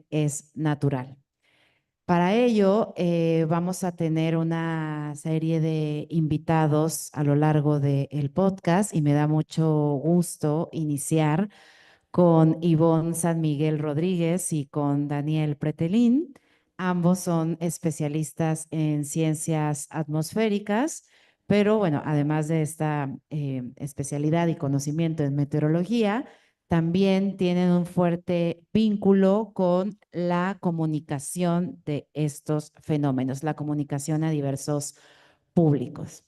Es natural. Para ello, vamos a tener una serie de invitados a lo largo del podcast y me da mucho gusto iniciar con Ivonne San Miguel Rodríguez y con Daniel Pretelín. Ambos son especialistas en ciencias atmosféricas, pero bueno, además de esta especialidad y conocimiento en meteorología, también tienen un fuerte vínculo con la comunicación de estos fenómenos, la comunicación a diversos públicos.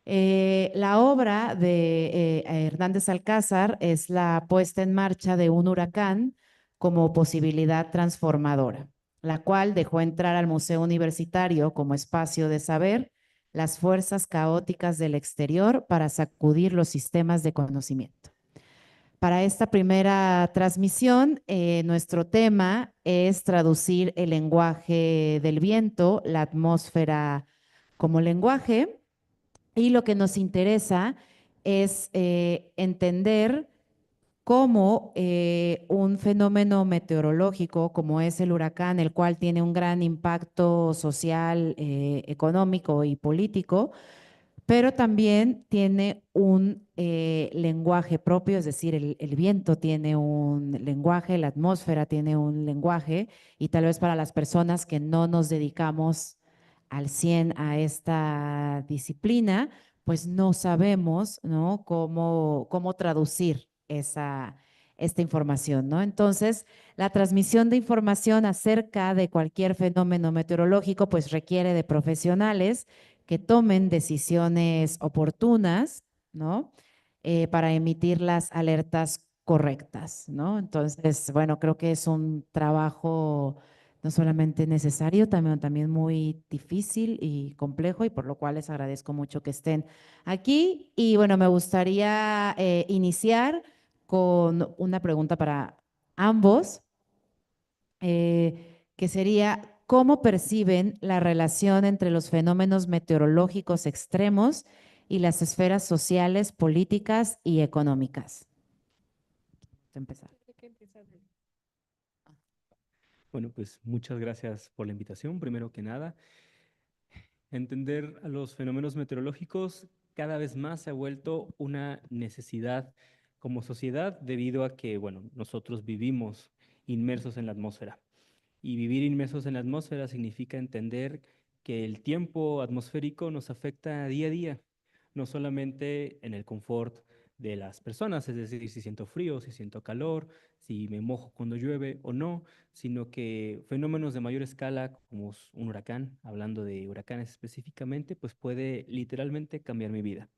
La obra de Hernández Alcázar es la puesta en marcha de un huracán como posibilidad transformadora, la cual dejó entrar al Museo Universitario como espacio de saber las fuerzas caóticas del exterior para sacudir los sistemas de conocimiento. Para esta primera transmisión, nuestro tema es traducir el lenguaje del viento, la atmósfera como lenguaje, y lo que nos interesa es entender cómo un fenómeno meteorológico como es el huracán, el cual tiene un gran impacto social, económico y político, pero también tiene un lenguaje propio, es decir, el viento tiene un lenguaje, la atmósfera tiene un lenguaje, y tal vez para las personas que no nos dedicamos al 100 a esta disciplina, pues no sabemos, ¿no? Cómo traducir esta información, ¿no? Entonces, la transmisión de información acerca de cualquier fenómeno meteorológico, pues requiere de profesionales que tomen decisiones oportunas, ¿no? Para emitir las alertas correctas, ¿no? Entonces, bueno, creo que es un trabajo no solamente necesario, también muy difícil y complejo, y por lo cual les agradezco mucho que estén aquí. Y bueno, me gustaría iniciar con una pregunta para ambos, que sería, ¿cómo perciben la relación entre los fenómenos meteorológicos extremos y las esferas sociales, políticas y económicas? Empezar. Bueno, pues muchas gracias por la invitación. Primero que nada, entender a los fenómenos meteorológicos cada vez más se ha vuelto una necesidad como sociedad debido a que, bueno, nosotros vivimos inmersos en la atmósfera. Y vivir inmersos en la atmósfera significa entender que el tiempo atmosférico nos afecta día a día, no solamente en el confort de las personas, es decir, si siento frío, si siento calor, si me mojo cuando llueve o no, sino que fenómenos de mayor escala, como un huracán, hablando de huracanes específicamente, pues puede literalmente cambiar mi vida.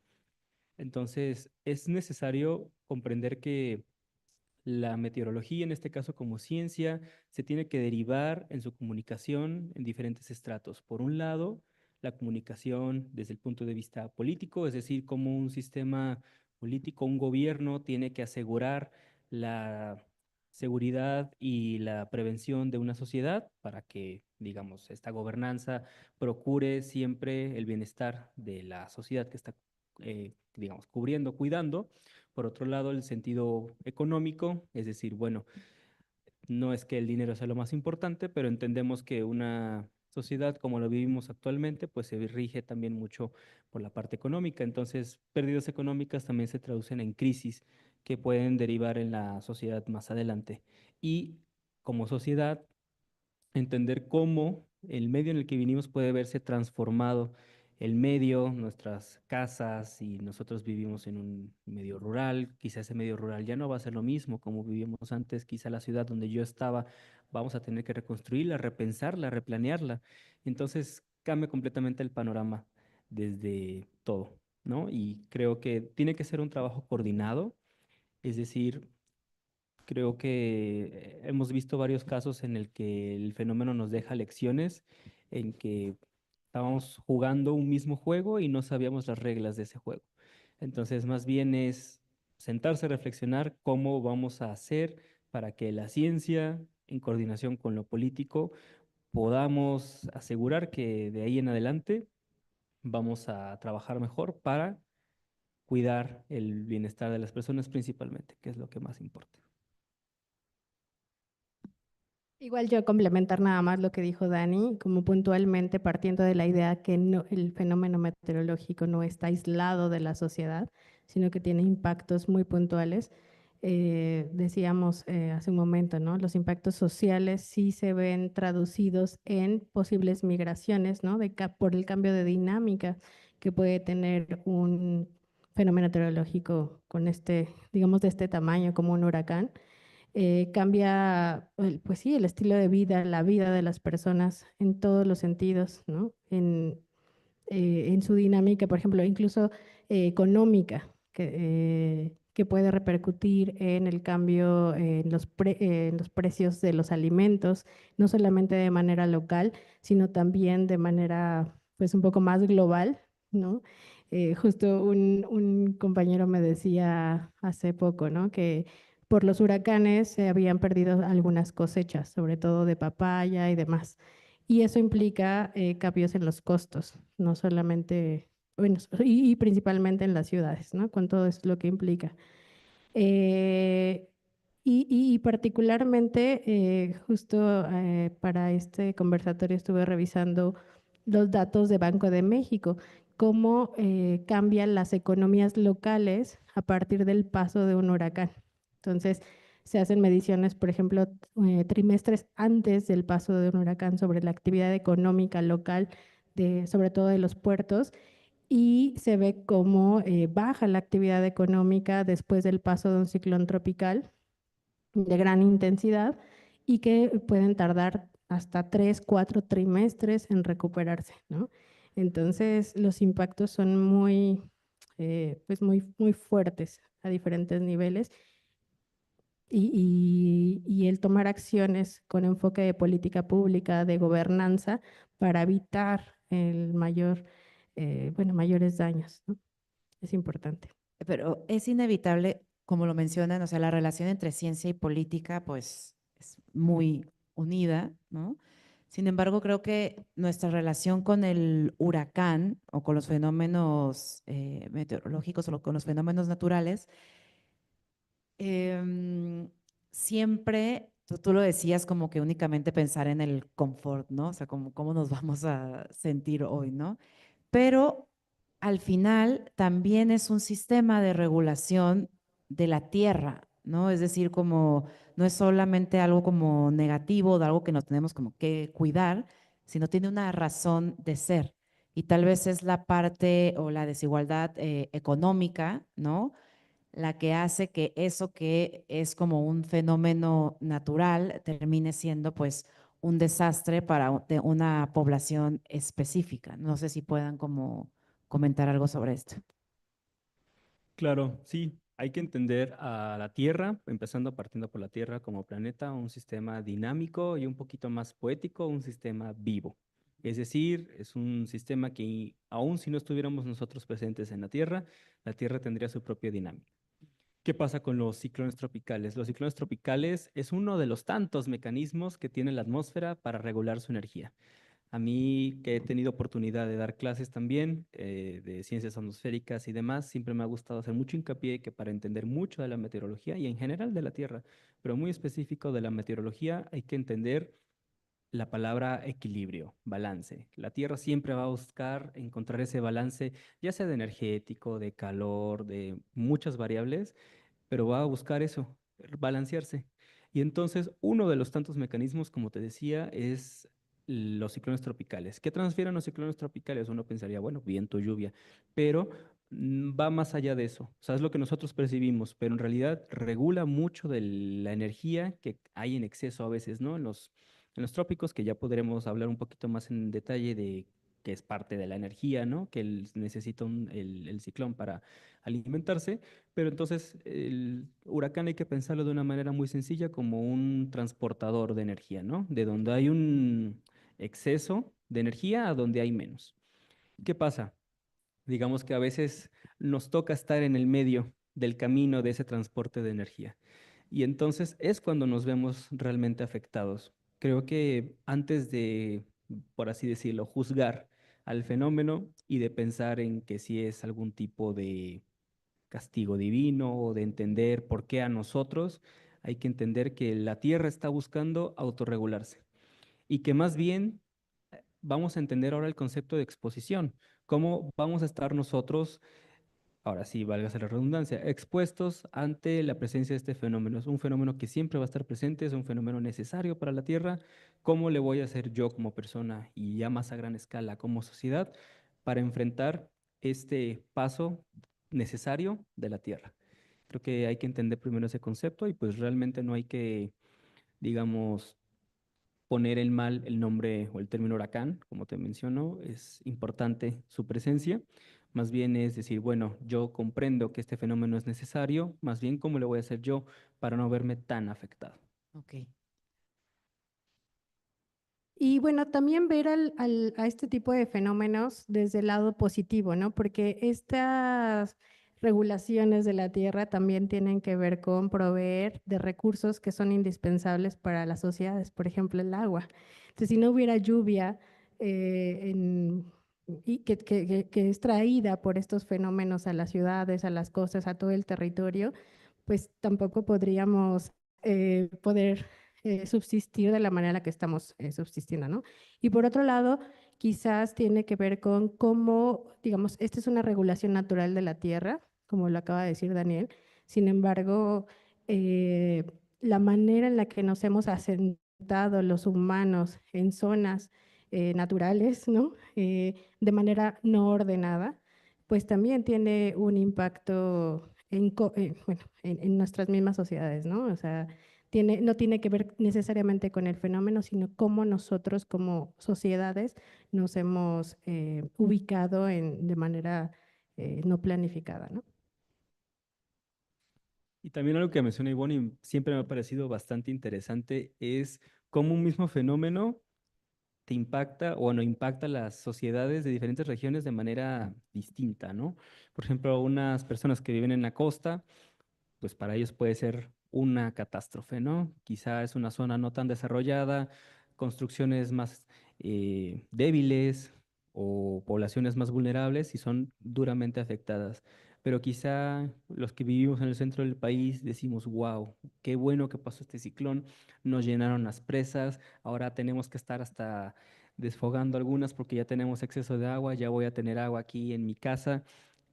Entonces, es necesario comprender que la meteorología, en este caso como ciencia, se tiene que derivar en su comunicación en diferentes estratos. Por un lado, la comunicación desde el punto de vista político, es decir, cómo un sistema político, un gobierno tiene que asegurar la seguridad y la prevención de una sociedad para que, digamos, esta gobernanza procure siempre el bienestar de la sociedad que está, digamos, cubriendo, cuidando. Por otro lado, el sentido económico, es decir, bueno, no es que el dinero sea lo más importante, pero entendemos que una sociedad como lo vivimos actualmente, pues se rige también mucho por la parte económica. Entonces, pérdidas económicas también se traducen en crisis que pueden derivar en la sociedad más adelante. Y como sociedad, entender cómo el medio en el que vinimos puede verse transformado. El medio, nuestras casas, y nosotros vivimos en un medio rural, quizá ese medio rural ya no va a ser lo mismo como vivíamos antes, quizá la ciudad donde yo estaba vamos a tener que reconstruirla, repensarla, replanearla. Entonces cambia completamente el panorama desde todo, ¿no? Y creo que tiene que ser un trabajo coordinado, es decir, creo que hemos visto varios casos en el que el fenómeno nos deja lecciones en que estábamos jugando un mismo juego y no sabíamos las reglas de ese juego. Entonces, más bien es sentarse a reflexionar cómo vamos a hacer para que la ciencia, en coordinación con lo político, podamos asegurar que de ahí en adelante vamos a trabajar mejor para cuidar el bienestar de las personas principalmente, que es lo que más importa. Igual yo complementar nada más lo que dijo Dani, como puntualmente partiendo de la idea que el fenómeno meteorológico no está aislado de la sociedad, sino que tiene impactos muy puntuales. Decíamos hace un momento, ¿no? Los impactos sociales sí se ven traducidos en posibles migraciones, ¿no? Por el cambio de dinámica que puede tener un fenómeno meteorológico con digamos, de este tamaño como un huracán. Cambia, pues sí, el estilo de vida, la vida de las personas en todos los sentidos, ¿no? En su dinámica, por ejemplo, incluso económica, que puede repercutir en el cambio en los precios de los alimentos, no solamente de manera local, sino también de manera, pues, un poco más global, ¿no? Justo un compañero me decía hace poco, ¿no? Que por los huracanes se habían perdido algunas cosechas, sobre todo de papaya y demás. Y eso implica cambios en los costos, no solamente, bueno, y principalmente en las ciudades, ¿no? Con todo esto lo que implica. Eh, y particularmente, justo para este conversatorio estuve revisando los datos de Banco de México, cómo cambian las economías locales a partir del paso de un huracán. Entonces, se hacen mediciones, por ejemplo, trimestres antes del paso de un huracán sobre la actividad económica local, sobre todo de los puertos, y se ve cómo baja la actividad económica después del paso de un ciclón tropical de gran intensidad y que pueden tardar hasta 3, 4 trimestres en recuperarse, ¿no? Entonces, los impactos son pues muy fuertes a diferentes niveles y el tomar acciones con enfoque de política pública, de gobernanza, para evitar bueno, mayores daños, ¿no? Es importante. Pero es inevitable, como lo mencionan, o sea, la relación entre ciencia y política, pues, es muy unida, ¿no? Sin embargo, creo que nuestra relación con el huracán o con los fenómenos meteorológicos o con los fenómenos naturales, em, siempre, tú lo decías como que únicamente pensar en el confort, ¿no? O sea, como cómo nos vamos a sentir hoy, ¿no? Pero al final también es un sistema de regulación de la tierra, ¿no? Es decir, como no es solamente algo como negativo, de algo que nos tenemos como que cuidar, sino tiene una razón de ser. Y tal vez es la parte o la desigualdad económica, ¿no? La que hace que eso que es como un fenómeno natural termine siendo pues un desastre para una población específica. No sé si puedan como comentar algo sobre esto. Claro, sí, hay que entender a la Tierra, empezando partiendo por la Tierra como planeta, un sistema dinámico y un poquito más poético, un sistema vivo. Es decir, es un sistema que aun si no estuviéramos nosotros presentes en la Tierra tendría su propia dinámica. ¿Qué pasa con los ciclones tropicales? Los ciclones tropicales es uno de los tantos mecanismos que tiene la atmósfera para regular su energía. A mí, que he tenido oportunidad de dar clases también de ciencias atmosféricas y demás, siempre me ha gustado hacer mucho hincapié que para entender mucho de la meteorología y en general de la Tierra, pero muy específico de la meteorología, hay que entender la palabra equilibrio, balance. La Tierra siempre va a buscar encontrar ese balance, ya sea de energético, de calor, de muchas variables, pero va a buscar eso, balancearse. Y entonces uno de los tantos mecanismos, como te decía, es los ciclones tropicales. ¿Qué transfieren los ciclones tropicales? Uno pensaría, bueno, viento, lluvia, pero va más allá de eso. O sea, es lo que nosotros percibimos, pero en realidad regula mucho de la energía que hay en exceso a veces, ¿no? En los trópicos, que ya podremos hablar un poquito más en detalle de que es parte de la energía, ¿no? Que necesita el ciclón para alimentarse. Pero entonces el huracán hay que pensarlo de una manera muy sencilla como un transportador de energía, ¿no? De donde hay un exceso de energía a donde hay menos. ¿Qué pasa? Digamos que a veces nos toca estar en el medio del camino de ese transporte de energía. Y entonces es cuando nos vemos realmente afectados. Creo que antes de, por así decirlo, juzgar al fenómeno y de pensar en que si es algún tipo de castigo divino o de entender por qué a nosotros. Hay que entender que la Tierra está buscando autorregularse y que más bien vamos a entender ahora el concepto de exposición. ¿Cómo vamos a estar nosotros, ahora sí, válgase la redundancia, expuestos ante la presencia de este fenómeno? Es un fenómeno que siempre va a estar presente, es un fenómeno necesario para la Tierra. ¿Cómo le voy a hacer yo como persona y ya más a gran escala como sociedad para enfrentar este paso necesario de la Tierra? Creo que hay que entender primero ese concepto y pues realmente no hay que, digamos, poner en mal el nombre o el término huracán, como te menciono, es importante su presencia. Más bien es decir, bueno, yo comprendo que este fenómeno es necesario, más bien cómo le voy a hacer yo para no verme tan afectado. Ok. Y bueno, también ver a este tipo de fenómenos desde el lado positivo, ¿no? Porque estas regulaciones de la tierra también tienen que ver con proveer de recursos que son indispensables para las sociedades, por ejemplo, el agua. Entonces, si no hubiera lluvia y que es traída por estos fenómenos a las ciudades, a las costas, a todo el territorio, pues tampoco podríamos poder subsistir de la manera en la que estamos subsistiendo, ¿no? Y por otro lado, quizás tiene que ver con cómo, digamos, esta es una regulación natural de la tierra, como lo acaba de decir Daniel. Sin embargo, eh, la manera en la que nos hemos asentado los humanos en zonas naturales, ¿no? De manera no ordenada, pues también tiene un impacto bueno, en nuestras mismas sociedades, ¿no? O sea, no tiene que ver necesariamente con el fenómeno, sino cómo nosotros como sociedades nos hemos ubicado de manera no planificada, ¿no? Y también algo que menciona Ivonne y siempre me ha parecido bastante interesante es cómo un mismo fenómeno te impacta o no impacta las sociedades de diferentes regiones de manera distinta, ¿no? Por ejemplo, unas personas que viven en la costa, pues para ellos puede ser una catástrofe, ¿no? Quizá es una zona no tan desarrollada, construcciones más débiles o poblaciones más vulnerables y son duramente afectadas. Pero quizá los que vivimos en el centro del país decimos, wow, qué bueno que pasó este ciclón, nos llenaron las presas, ahora tenemos que estar hasta desfogando algunas porque ya tenemos exceso de agua, ya voy a tener agua aquí en mi casa.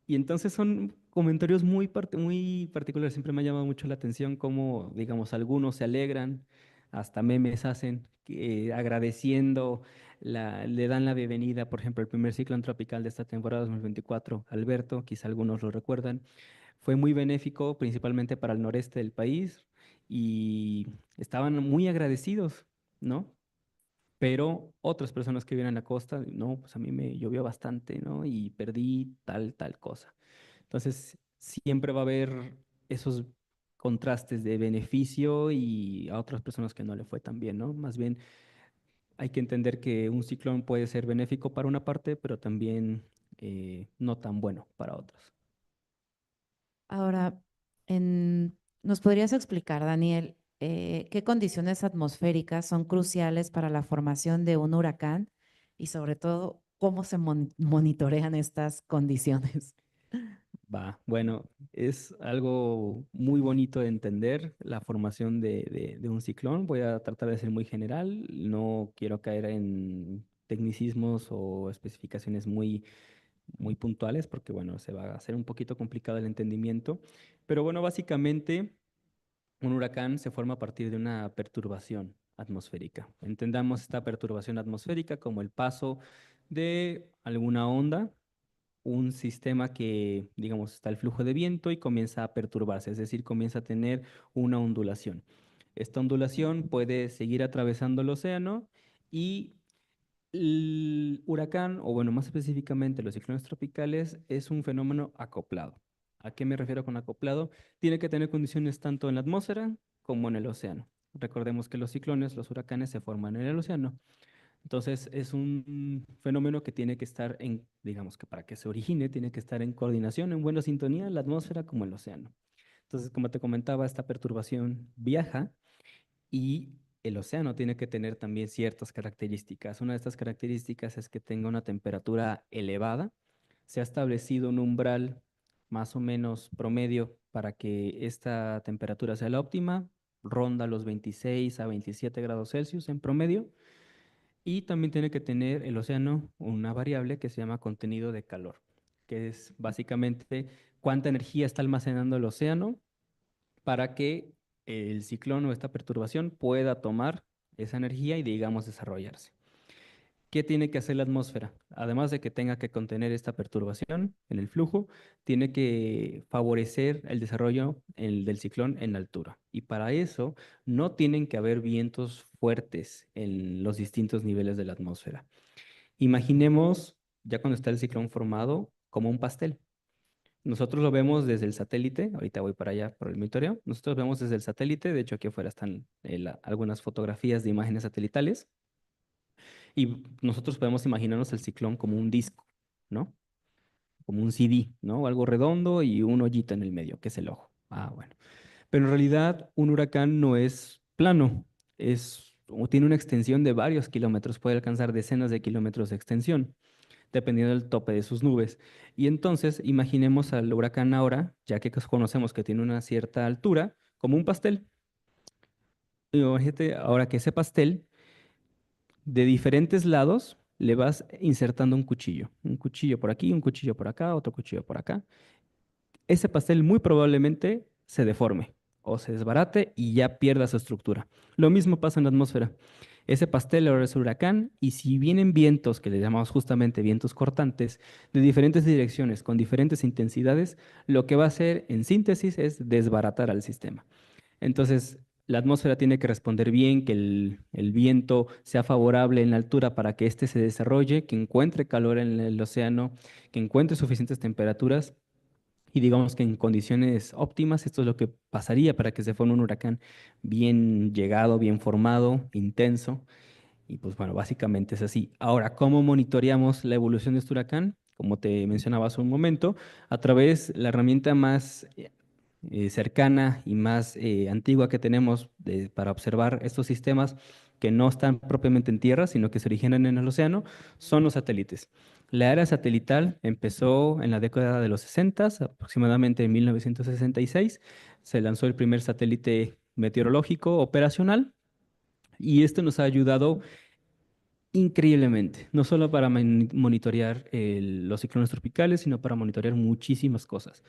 Y entonces son comentarios muy particulares. Siempre me ha llamado mucho la atención cómo, digamos, algunos se alegran, hasta memes hacen, agradeciendo, le dan la bienvenida, por ejemplo, el primer ciclón tropical de esta temporada 2024, Alberto, quizá algunos lo recuerdan, fue muy benéfico, principalmente para el noreste del país, y estaban muy agradecidos, ¿no? Pero otras personas que viven en la costa, no, pues a mí me llovió bastante, ¿no? Y perdí tal cosa. Entonces, siempre va a haber esos contrastes de beneficio y a otras personas que no le fue tan bien, ¿no? Más bien hay que entender que un ciclón puede ser benéfico para una parte, pero también no tan bueno para otras. Ahora, ¿nos podrías explicar, Daniel, qué condiciones atmosféricas son cruciales para la formación de un huracán y sobre todo cómo se monitorean estas condiciones? Va, bueno, es algo muy bonito de entender la formación de un ciclón. Voy a tratar de ser muy general, no quiero caer en tecnicismos o especificaciones muy puntuales porque, bueno, se va a hacer un poquito complicado el entendimiento. Pero bueno, básicamente un huracán se forma a partir de una perturbación atmosférica. Entendamos esta perturbación atmosférica como el paso de alguna onda, un sistema que, digamos, está el flujo de viento y comienza a perturbarse, es decir, comienza a tener una ondulación. Esta ondulación puede seguir atravesando el océano y el huracán, o bueno, más específicamente los ciclones tropicales, es un fenómeno acoplado. ¿A qué me refiero con acoplado? Tiene que tener condiciones tanto en la atmósfera como en el océano. Recordemos que los ciclones, los huracanes se forman en el océano. Entonces, es un fenómeno que tiene que estar en, digamos que para que se origine, tiene que estar en coordinación, en buena sintonía, la atmósfera como el océano. Entonces, como te comentaba, esta perturbación viaja y el océano tiene que tener también ciertas características. Una de estas características es que tenga una temperatura elevada. Se ha establecido un umbral más o menos promedio para que esta temperatura sea la óptima, ronda los 26 a 27 grados Celsius en promedio. Y también tiene que tener el océano una variable que se llama contenido de calor, que es básicamente cuánta energía está almacenando el océano para que el ciclón o esta perturbación pueda tomar esa energía y, digamos, desarrollarse. ¿Qué tiene que hacer la atmósfera? Además de que tenga que contener esta perturbación en el flujo, tiene que favorecer el desarrollo del ciclón en altura. Y para eso no tienen que haber vientos fuertes en los distintos niveles de la atmósfera. Imaginemos, ya cuando está el ciclón formado, como un pastel. Nosotros lo vemos desde el satélite, ahorita voy para allá por el monitoreo, nosotros vemos desde el satélite, de hecho aquí afuera están algunas fotografías de imágenes satelitales, y nosotros podemos imaginarnos el ciclón como un disco, ¿no? Como un CD, ¿no? Algo redondo y un hoyito en el medio, que es el ojo. Ah, bueno. Pero en realidad un huracán no es plano, o tiene una extensión de varios kilómetros, puede alcanzar decenas de kilómetros de extensión, dependiendo del tope de sus nubes. Y entonces imaginemos al huracán ahora, ya que conocemos que tiene una cierta altura, como un pastel. Imagínate ahora que ese pastel, de diferentes lados, le vas insertando un cuchillo por aquí, un cuchillo por acá, otro cuchillo por acá. Ese pastel muy probablemente se deforme o se desbarate y ya pierda su estructura. Lo mismo pasa en la atmósfera. Ese pastel ahora es un huracán y si vienen vientos, que le llamamos justamente vientos cortantes, de diferentes direcciones, con diferentes intensidades, lo que va a hacer en síntesis es desbaratar al sistema. Entonces, la atmósfera tiene que responder bien, que el viento sea favorable en la altura para que éste se desarrolle, que encuentre calor en el océano, que encuentre suficientes temperaturas y digamos que en condiciones óptimas, esto es lo que pasaría para que se forme un huracán bien llegado, bien formado, intenso. Y pues bueno, básicamente es así. Ahora, ¿cómo monitoreamos la evolución de este huracán? Como te mencionaba hace un momento, a través la herramienta más cercana y más antigua que tenemos para observar estos sistemas que no están propiamente en tierra, sino que se originan en el océano, son los satélites. La era satelital empezó en la década de los 60, aproximadamente en 1966. Se lanzó el primer satélite meteorológico operacional y esto nos ha ayudado increíblemente, no solo para monitorear los ciclones tropicales, sino para monitorear muchísimas cosas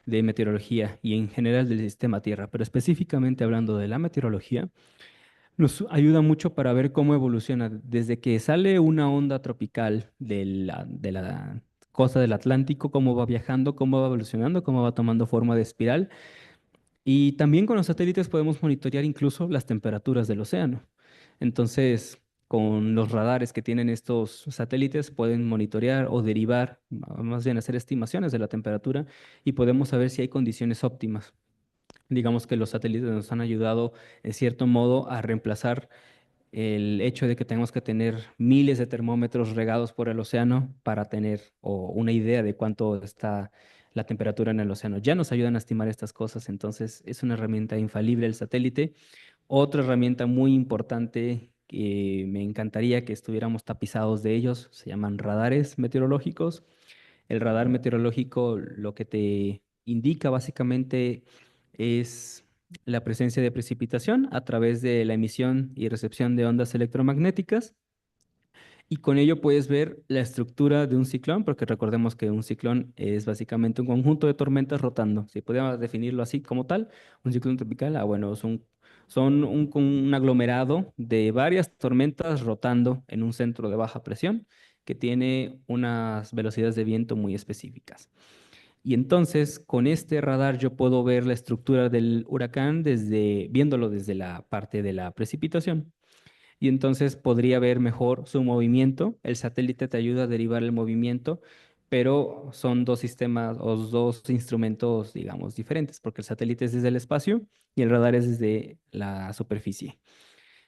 de meteorología y en general del sistema Tierra, pero específicamente hablando de la meteorología, nos ayuda mucho para ver cómo evoluciona desde que sale una onda tropical de la costa del Atlántico, cómo va viajando, cómo va evolucionando, cómo va tomando forma de espiral. Y también con los satélites podemos monitorear incluso las temperaturas del océano. Entonces, con los radares que tienen estos satélites, pueden monitorear o derivar, más bien hacer estimaciones de la temperatura y podemos saber si hay condiciones óptimas. Digamos que los satélites nos han ayudado, en cierto modo, a reemplazar el hecho de que tenemos que tener miles de termómetros regados por el océano para tener una idea de cuánto está la temperatura en el océano. Ya nos ayudan a estimar estas cosas, entonces es una herramienta infalible el satélite. Otra herramienta muy importante que me encantaría que estuviéramos tapizados de ellos, se llaman radares meteorológicos. El radar meteorológico lo que te indica básicamente es la presencia de precipitación a través de la emisión y recepción de ondas electromagnéticas. Y con ello puedes ver la estructura de un ciclón, porque recordemos que un ciclón es básicamente un conjunto de tormentas rotando. Si pudiéramos definirlo así como tal, un ciclón tropical, bueno, son un aglomerado de varias tormentas rotando en un centro de baja presión que tiene unas velocidades de viento muy específicas. Y entonces, con este radar yo puedo ver la estructura del huracán viéndolo desde la parte de la precipitación. Y entonces podría ver mejor su movimiento. El satélite te ayuda a derivar el movimiento, pero son dos sistemas o dos instrumentos, digamos, diferentes, porque el satélite es desde el espacio y el radar es desde la superficie.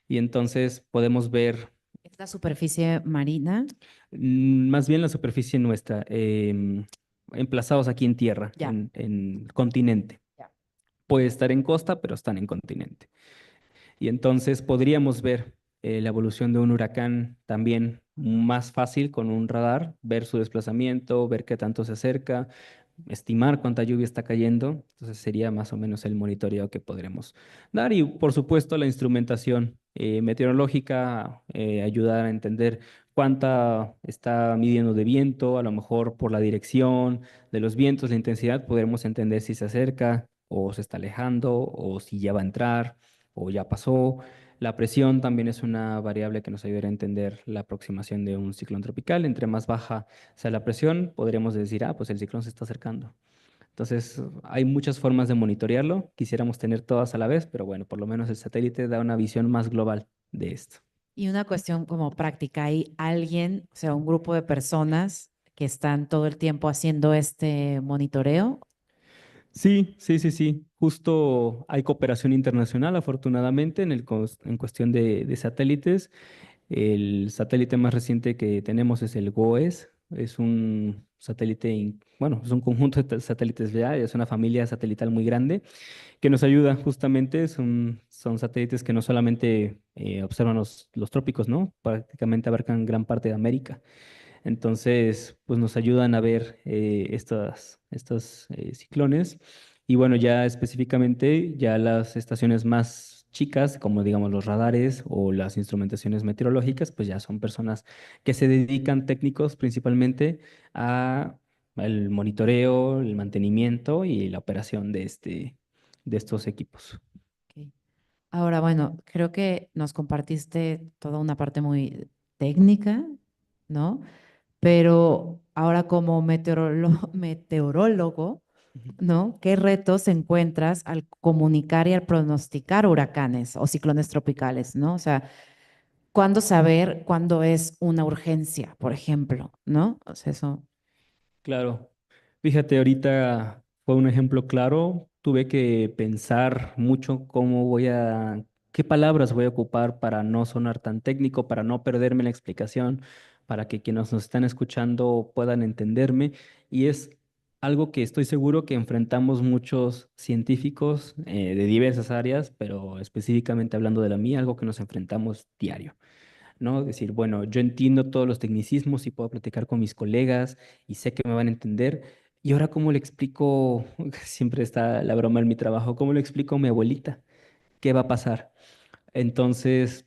Y entonces podemos ver Es la superficie marina. más bien la superficie nuestra, emplazados aquí en tierra, Ya, en continente. ya. Puede estar en costa, pero están en continente. Y entonces podríamos ver la evolución de un huracán también más fácil con un radar, ver su desplazamiento, ver qué tanto se acerca, estimar cuánta lluvia está cayendo. Entonces sería más o menos el monitoreo que podremos dar. Y por supuesto la instrumentación meteorológica, ayudar a entender cuánta está midiendo de viento, a lo mejor por la dirección de los vientos, la intensidad, podremos entender si se acerca o se está alejando o si ya va a entrar o ya pasó. La presión también es una variable que nos ayudará a entender la aproximación de un ciclón tropical. Entre más baja sea la presión, podríamos decir, ah, pues el ciclón se está acercando. Entonces, hay muchas formas de monitorearlo. Quisiéramos tener todas a la vez, pero bueno, por lo menos el satélite da una visión más global de esto. Y una cuestión como práctica, ¿hay alguien, o sea, un grupo de personas que están todo el tiempo haciendo este monitoreo? Sí, sí, sí, sí. Justo hay cooperación internacional, afortunadamente, en cuestión de satélites. El satélite más reciente que tenemos es el GOES. Es un satélite, bueno, es un conjunto de satélites ya, es una familia satelital muy grande que nos ayuda justamente. Son satélites que no solamente observan los trópicos, ¿no? Prácticamente abarcan gran parte de América. Entonces, pues nos ayudan a ver estos ciclones. Y bueno, ya específicamente, ya las estaciones más chicas, como digamos los radares o las instrumentaciones meteorológicas, pues ya son personas que se dedican técnicos principalmente a el monitoreo, el mantenimiento y la operación de estos equipos. Ok. Ahora, bueno, creo que nos compartiste toda una parte muy técnica, ¿no? Pero ahora como meteorólogo, Ujú. ¿no? ¿Qué retos encuentras al comunicar y al pronosticar huracanes o ciclones tropicales, ¿no? O sea, ¿cuándo saber cuándo es una urgencia, por ejemplo, ¿no? O sea, eso. Claro. Fíjate, ahorita fue un ejemplo claro. Tuve que pensar mucho qué palabras voy a ocupar para no sonar tan técnico, para no perderme la explicación, para que quienes nos están escuchando puedan entenderme. Y es algo que estoy seguro que enfrentamos muchos científicos de diversas áreas, pero específicamente hablando de la mía, algo que nos enfrentamos diario. ¿No? Decir, bueno, yo entiendo todos los tecnicismos y puedo platicar con mis colegas y sé que me van a entender. Y ahora, ¿cómo le explico? Siempre está la broma en mi trabajo, ¿cómo le explico a mi abuelita qué va a pasar? Entonces,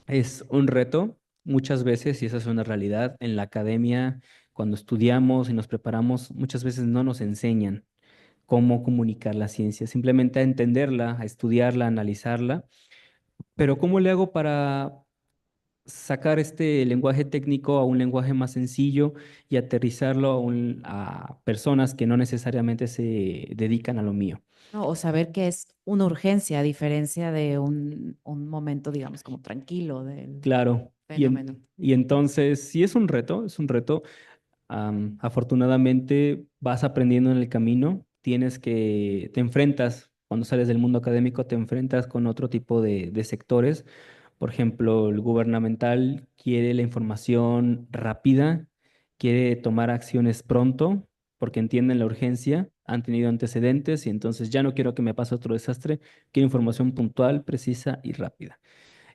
es un reto muchas veces, y esa es una realidad, en la academia, cuando estudiamos y nos preparamos, muchas veces no nos enseñan cómo comunicar la ciencia, simplemente a entenderla, a estudiarla, a analizarla. Pero ¿cómo le hago para sacar este lenguaje técnico a un lenguaje más sencillo y aterrizarlo a personas que no necesariamente se dedican a lo mío? ¿No? O saber que es una urgencia, a diferencia de un momento, digamos, como tranquilo del Claro. fenómeno. Y entonces, sí es un reto, es un reto. Afortunadamente vas aprendiendo en el camino, te enfrentas, cuando sales del mundo académico, te enfrentas con otro tipo de sectores. Por ejemplo, el gubernamental quiere la información rápida, quiere tomar acciones pronto porque entienden la urgencia, han tenido antecedentes y entonces ya no quiero que me pase otro desastre, quiero información puntual, precisa y rápida.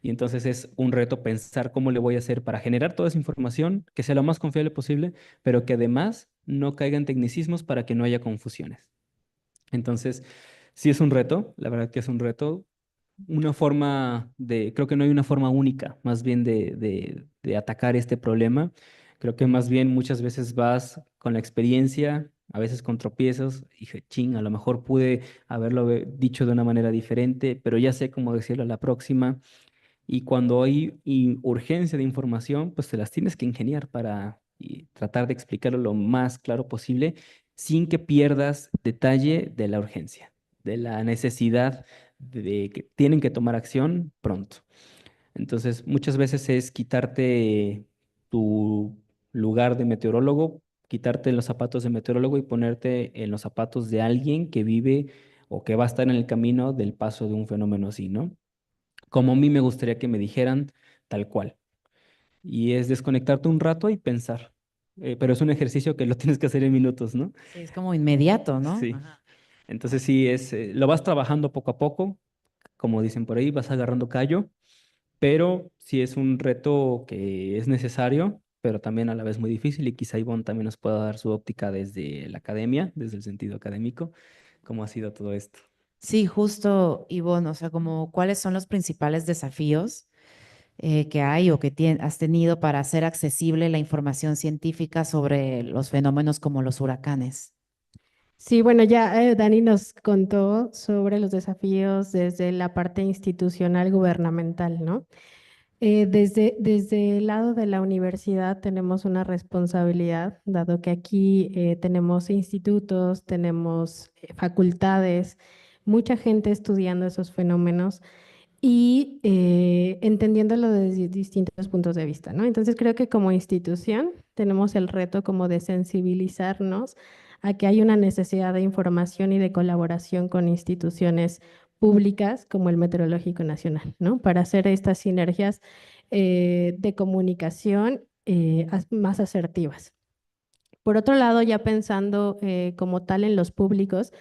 Y entonces es un reto pensar cómo le voy a hacer para generar toda esa información, que sea lo más confiable posible, pero que además no caiga en tecnicismos para que no haya confusiones. Entonces, sí es un reto, la verdad que es un reto. Creo que no hay una forma única, más bien de atacar este problema. Creo que más bien muchas veces vas con la experiencia, a veces con tropiezos, y dije, ching, a lo mejor pude haberlo dicho de una manera diferente, pero ya sé cómo decirlo a la próxima. Y cuando hay urgencia de información, pues te las tienes que ingeniar para tratar de explicarlo lo más claro posible sin que pierdas detalle de la urgencia, de la necesidad de que tienen que tomar acción pronto. Entonces, muchas veces es quitarte tu lugar de meteorólogo, quitarte los zapatos de meteorólogo y ponerte en los zapatos de alguien que vive o que va a estar en el camino del paso de un fenómeno así, ¿no? Como a mí me gustaría que me dijeran tal cual. Y es desconectarte un rato y pensar. Pero es un ejercicio que lo tienes que hacer en minutos, ¿no? Sí, es como inmediato, ¿no? Sí. Ajá. Entonces sí, lo vas trabajando poco a poco, como dicen por ahí, vas agarrando callo, pero sí es un reto que es necesario, pero también a la vez muy difícil, y quizá Ivonne también nos pueda dar su óptica desde la academia, desde el sentido académico, cómo ha sido todo esto. Sí, justo, Ivonne, o sea, como cuáles son los principales desafíos que hay o que has tenido para hacer accesible la información científica sobre los fenómenos como los huracanes. Sí, bueno, ya Dani nos contó sobre los desafíos desde la parte institucional gubernamental, ¿no? Desde el lado de la universidad tenemos una responsabilidad, dado que aquí tenemos institutos, tenemos facultades, mucha gente estudiando esos fenómenos y entendiéndolo desde distintos puntos de vista, ¿no? Entonces creo que como institución tenemos el reto como de sensibilizarnos a que hay una necesidad de información y de colaboración con instituciones públicas como el Meteorológico Nacional, ¿no? Para hacer estas sinergias de comunicación más asertivas. Por otro lado, ya pensando como tal en los públicos,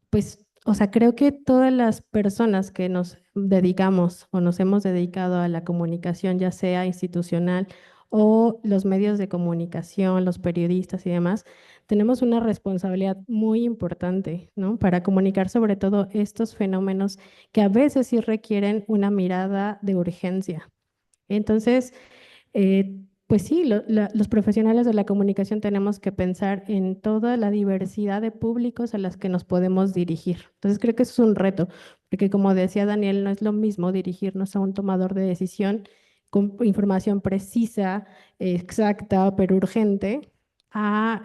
pues, o sea, creo que todas las personas que nos dedicamos o nos hemos dedicado a la comunicación, ya sea institucional o los medios de comunicación, los periodistas y demás, tenemos una responsabilidad muy importante, ¿no? Para comunicar sobre todo estos fenómenos que a veces sí requieren una mirada de urgencia. Entonces, pues sí, los profesionales de la comunicación tenemos que pensar en toda la diversidad de públicos a las que nos podemos dirigir. Entonces creo que eso es un reto, porque como decía Daniel, no es lo mismo dirigirnos a un tomador de decisión con información precisa, exacta, pero urgente, a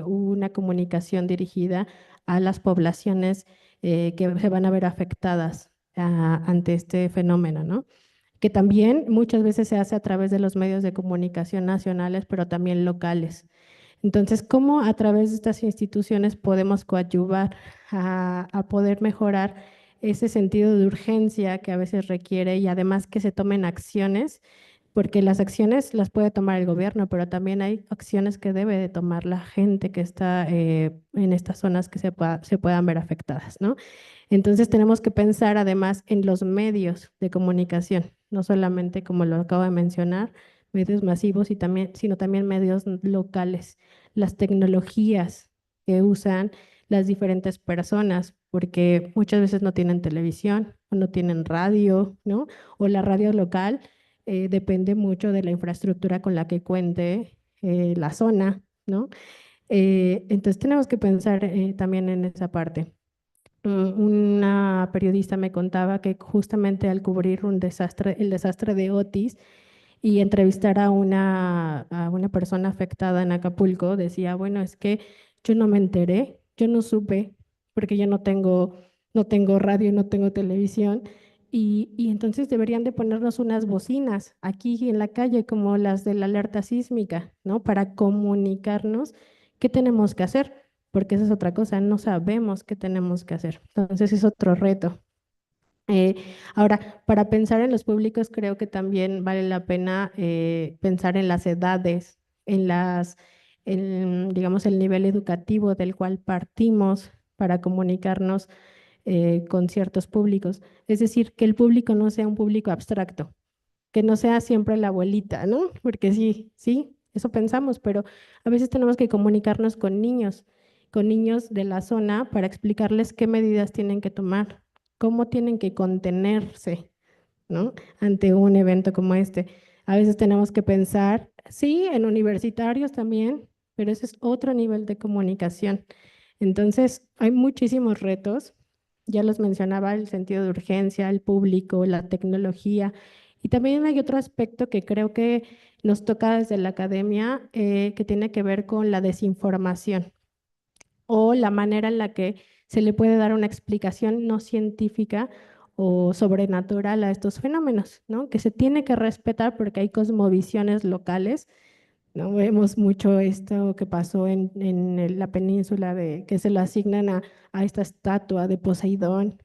una comunicación dirigida a las poblaciones que se van a ver afectadas ante este fenómeno, ¿no? Que también muchas veces se hace a través de los medios de comunicación nacionales, pero también locales. Entonces, ¿cómo a través de estas instituciones podemos coadyuvar a poder mejorar ese sentido de urgencia que a veces requiere y además que se tomen acciones? Porque las acciones las puede tomar el gobierno, pero también hay acciones que debe de tomar la gente que está en estas zonas que se puedan ver afectadas, ¿no? Entonces tenemos que pensar además en los medios de comunicación, no solamente como lo acabo de mencionar, medios masivos y también, sino también medios locales, las tecnologías que usan las diferentes personas, porque muchas veces no tienen televisión o no tienen radio, ¿no? O la radio local depende mucho de la infraestructura con la que cuente la zona, ¿no? Entonces tenemos que pensar también en esa parte. Una periodista me contaba que justamente al cubrir un desastre, el desastre de Otis y entrevistar a una persona afectada en Acapulco, decía, bueno, es que yo no me enteré, yo no supe, porque yo no tengo radio, no tengo televisión, y entonces deberían de ponernos unas bocinas aquí en la calle como las de la alerta sísmica, ¿no? Para comunicarnos qué tenemos que hacer, porque esa es otra cosa, no sabemos qué tenemos que hacer. Entonces es otro reto. Eh, Ahora, para pensar en los públicos, creo que también vale la pena pensar en las edades, digamos, el nivel educativo del cual partimos para comunicarnos con ciertos públicos. Es decir, que el público no sea un público abstracto, que no sea siempre la abuelita, ¿no? Porque sí, sí, eso pensamos, pero a veces tenemos que comunicarnos con niños de la zona para explicarles qué medidas tienen que tomar, cómo tienen que contenerse, ¿no? Ante un evento como este. A veces tenemos que pensar, sí, en universitarios también, pero ese es otro nivel de comunicación. Entonces, hay muchísimos retos. Ya los mencionaba, el sentido de urgencia, el público, la tecnología. Y también hay otro aspecto que creo que nos toca desde la academia, que tiene que ver con la desinformación o la manera en la que se le puede dar una explicación no científica o sobrenatural a estos fenómenos, ¿no? Que se tiene que respetar porque hay cosmovisiones locales, ¿no? Vemos mucho esto que pasó la península de que se lo asignan a esta estatua de Poseidón.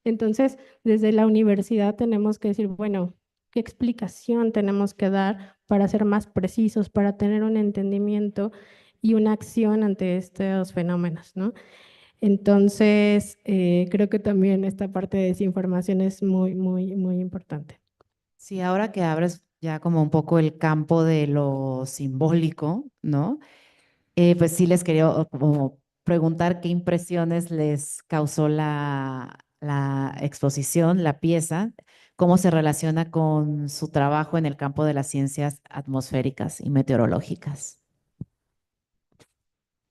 Entonces, desde la universidad tenemos que decir, bueno, ¿qué explicación tenemos que dar para ser más precisos, para tener un entendimiento y una acción ante estos fenómenos, ¿no? Entonces, creo que también esta parte de desinformación es muy, muy, muy importante. Sí, ahora que abres ya como un poco el campo de lo simbólico, ¿no? Pues sí les quería como preguntar qué impresiones les causó la exposición, la pieza, cómo se relaciona con su trabajo en el campo de las ciencias atmosféricas y meteorológicas.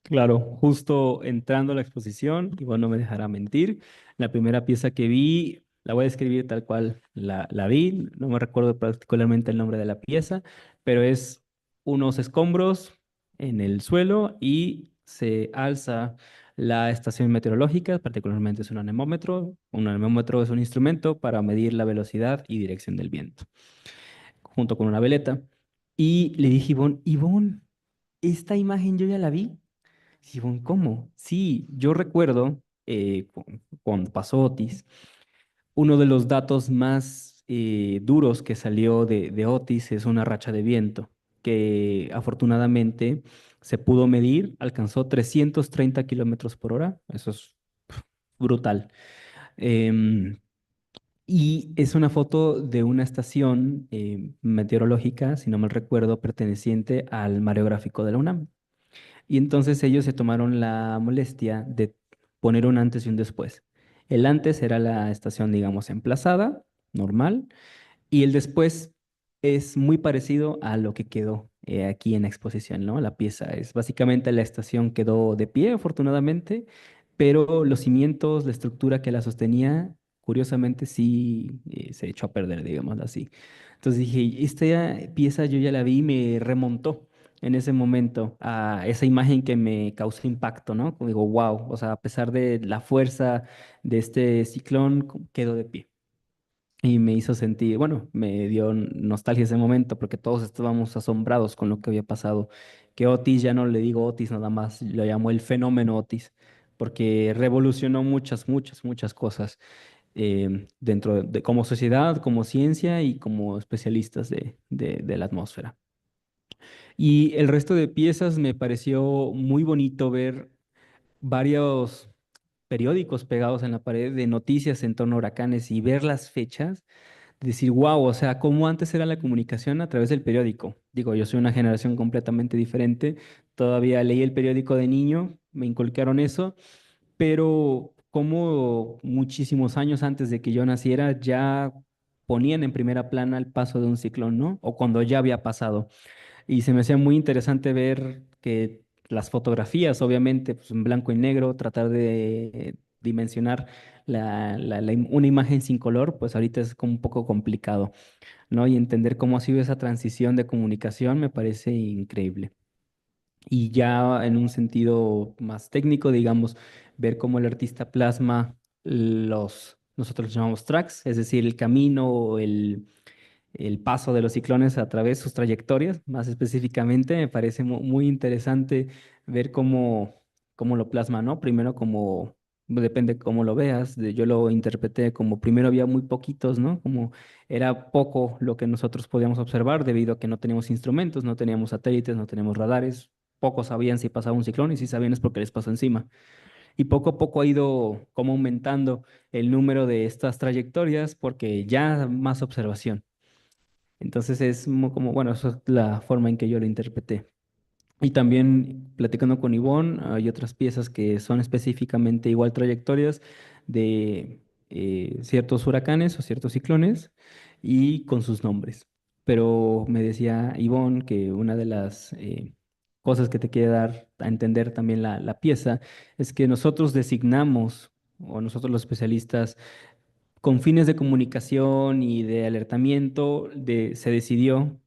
Claro, justo entrando a la exposición, igual no me dejará mentir, la primera pieza que vi, la voy a describir tal cual la vi, no me recuerdo particularmente el nombre de la pieza, pero es unos escombros en el suelo y se alza la estación meteorológica, particularmente es un anemómetro. Un anemómetro es un instrumento para medir la velocidad y dirección del viento, junto con una veleta. Y le dije, Ivonne, esta imagen yo ya la vi. Sí, bueno, ¿cómo? Sí, yo recuerdo cuando pasó Otis, uno de los datos más duros que salió de Otis es una racha de viento que afortunadamente se pudo medir, alcanzó 330 kilómetros por hora, eso es brutal. Em, y es una foto de una estación meteorológica, si no mal recuerdo, perteneciente al Mareográfico de la UNAM. Y entonces ellos se tomaron la molestia de poner un antes y un después. El antes era la estación, digamos, emplazada, normal, y el después es muy parecido a lo que quedó aquí en la exposición, ¿no? La pieza es básicamente la estación quedó de pie, afortunadamente, pero los cimientos, la estructura que la sostenía, curiosamente sí se echó a perder, digamos así. Entonces dije, esta pieza yo ya la vi y me remontó en ese momento a esa imagen que me causó impacto, ¿no? Como digo, wow, o sea, a pesar de la fuerza de este ciclón, quedó de pie. Y me hizo sentir, bueno, me dio nostalgia ese momento porque todos estábamos asombrados con lo que había pasado. Que Otis, ya no le digo Otis nada más, lo llamo el fenómeno Otis, porque revolucionó muchas cosas dentro de como sociedad, como ciencia y como especialistas de la atmósfera. Y el resto de piezas me pareció muy bonito ver varios periódicos pegados en la pared de noticias en torno a huracanes y ver las fechas, decir, wow, o sea, cómo antes era la comunicación a través del periódico. Digo, yo soy una generación completamente diferente, todavía leí el periódico de niño, me inculcaron eso, pero como muchísimos años antes de que yo naciera ya ponían en primera plana el paso de un ciclón, ¿no? O cuando ya había pasado. Y se me hacía muy interesante ver que las fotografías, obviamente, pues en blanco y negro, tratar de dimensionar una imagen sin color, pues ahorita es como un poco complicado, ¿no? Y entender cómo ha sido esa transición de comunicación me parece increíble. Y ya en un sentido más técnico, digamos, ver cómo el artista plasma nosotros los llamamos tracks, es decir, el camino o el paso de los ciclones a través de sus trayectorias, más específicamente, me parece muy interesante ver cómo lo plasma, ¿no? Primero como, depende cómo lo veas, yo lo interpreté como primero había muy poquitos, ¿no? Como era poco lo que nosotros podíamos observar debido a que no teníamos instrumentos, no teníamos satélites, no teníamos radares. Pocos sabían si pasaba un ciclón y si sabían es porque les pasó encima. Y poco a poco ha ido como aumentando el número de estas trayectorias porque ya más observación. Entonces es como, bueno, eso es la forma en que yo lo interpreté. Y también platicando con Ivonne, hay otras piezas que son específicamente igual trayectorias de ciertos huracanes o ciertos ciclones y con sus nombres. Pero me decía Ivonne que una de las cosas que te quiere dar a entender también la pieza es que nosotros designamos, o nosotros los especialistas, con fines de comunicación y de alertamiento, se decidió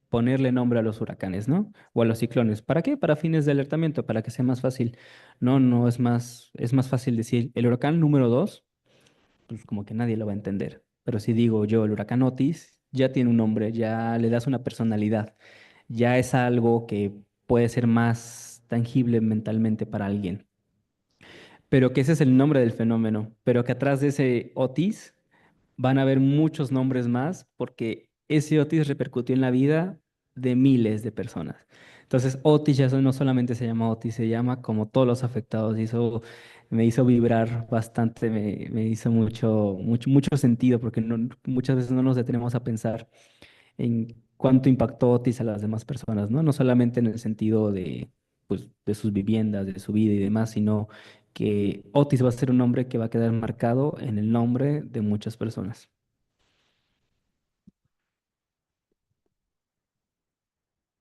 ponerle nombre a los huracanes, ¿no? O a los ciclones. ¿Para qué? Para fines de alertamiento, para que sea más fácil. No es más fácil decir el huracán número 2, pues como que nadie lo va a entender. Pero si digo yo el huracán Otis, ya tiene un nombre, ya le das una personalidad, ya es algo que puede ser más tangible mentalmente para alguien. Pero que ese es el nombre del fenómeno, pero que atrás de ese Otis van a haber muchos nombres más porque ese Otis repercutió en la vida de miles de personas. Entonces, Otis ya no solamente se llama Otis, se llama como todos los afectados. Me hizo vibrar bastante, me hizo mucho sentido porque muchas veces no nos detenemos a pensar en cuánto impactó Otis a las demás personas, ¿no? No solamente en el sentido de, pues, de sus viviendas, de su vida y demás, sino que Otis va a ser un nombre que va a quedar marcado en el nombre de muchas personas.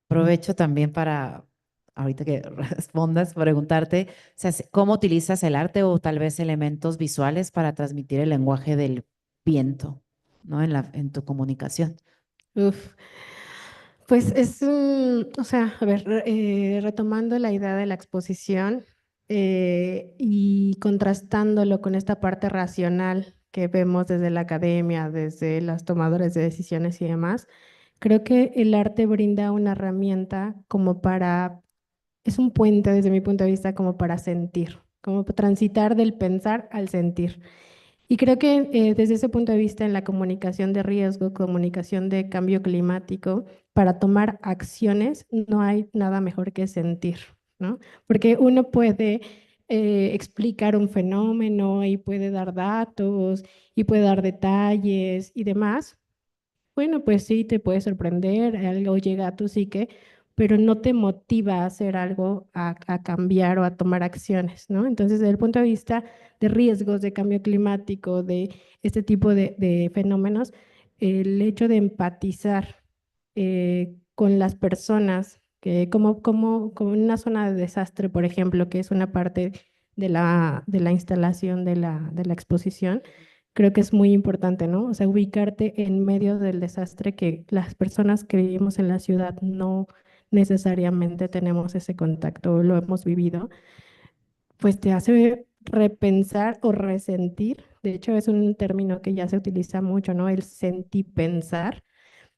Aprovecho también para, ahorita que respondas, preguntarte, o sea, ¿cómo utilizas el arte o tal vez elementos visuales para transmitir el lenguaje del viento, ¿no? En tu comunicación. Uf, pues o sea, a ver, retomando la idea de la exposición y contrastándolo con esta parte racional que vemos desde la academia, desde las tomadores de decisiones y demás, creo que el arte brinda una herramienta como para, es un puente desde mi punto de vista como para sentir, como para transitar del pensar al sentir. Y creo que desde ese punto de vista en la comunicación de riesgo, comunicación de cambio climático, para tomar acciones no hay nada mejor que sentir, ¿no? Porque uno puede explicar un fenómeno y puede dar datos y puede dar detalles y demás, bueno, pues sí, te puede sorprender, algo llega a tu psique, pero no te motiva a hacer algo, a cambiar o a tomar acciones, ¿no? Entonces, desde el punto de vista de riesgos, de cambio climático, de este tipo de fenómenos, el hecho de empatizar con las personas, que como en una zona de desastre, por ejemplo, que es una parte de la instalación de la exposición, creo que es muy importante, ¿no? O sea, ubicarte en medio del desastre que las personas que vivimos en la ciudad no necesariamente tenemos ese contacto, lo hemos vivido, pues te hace repensar o resentir. De hecho, es un término que ya se utiliza mucho, ¿no? El sentipensar,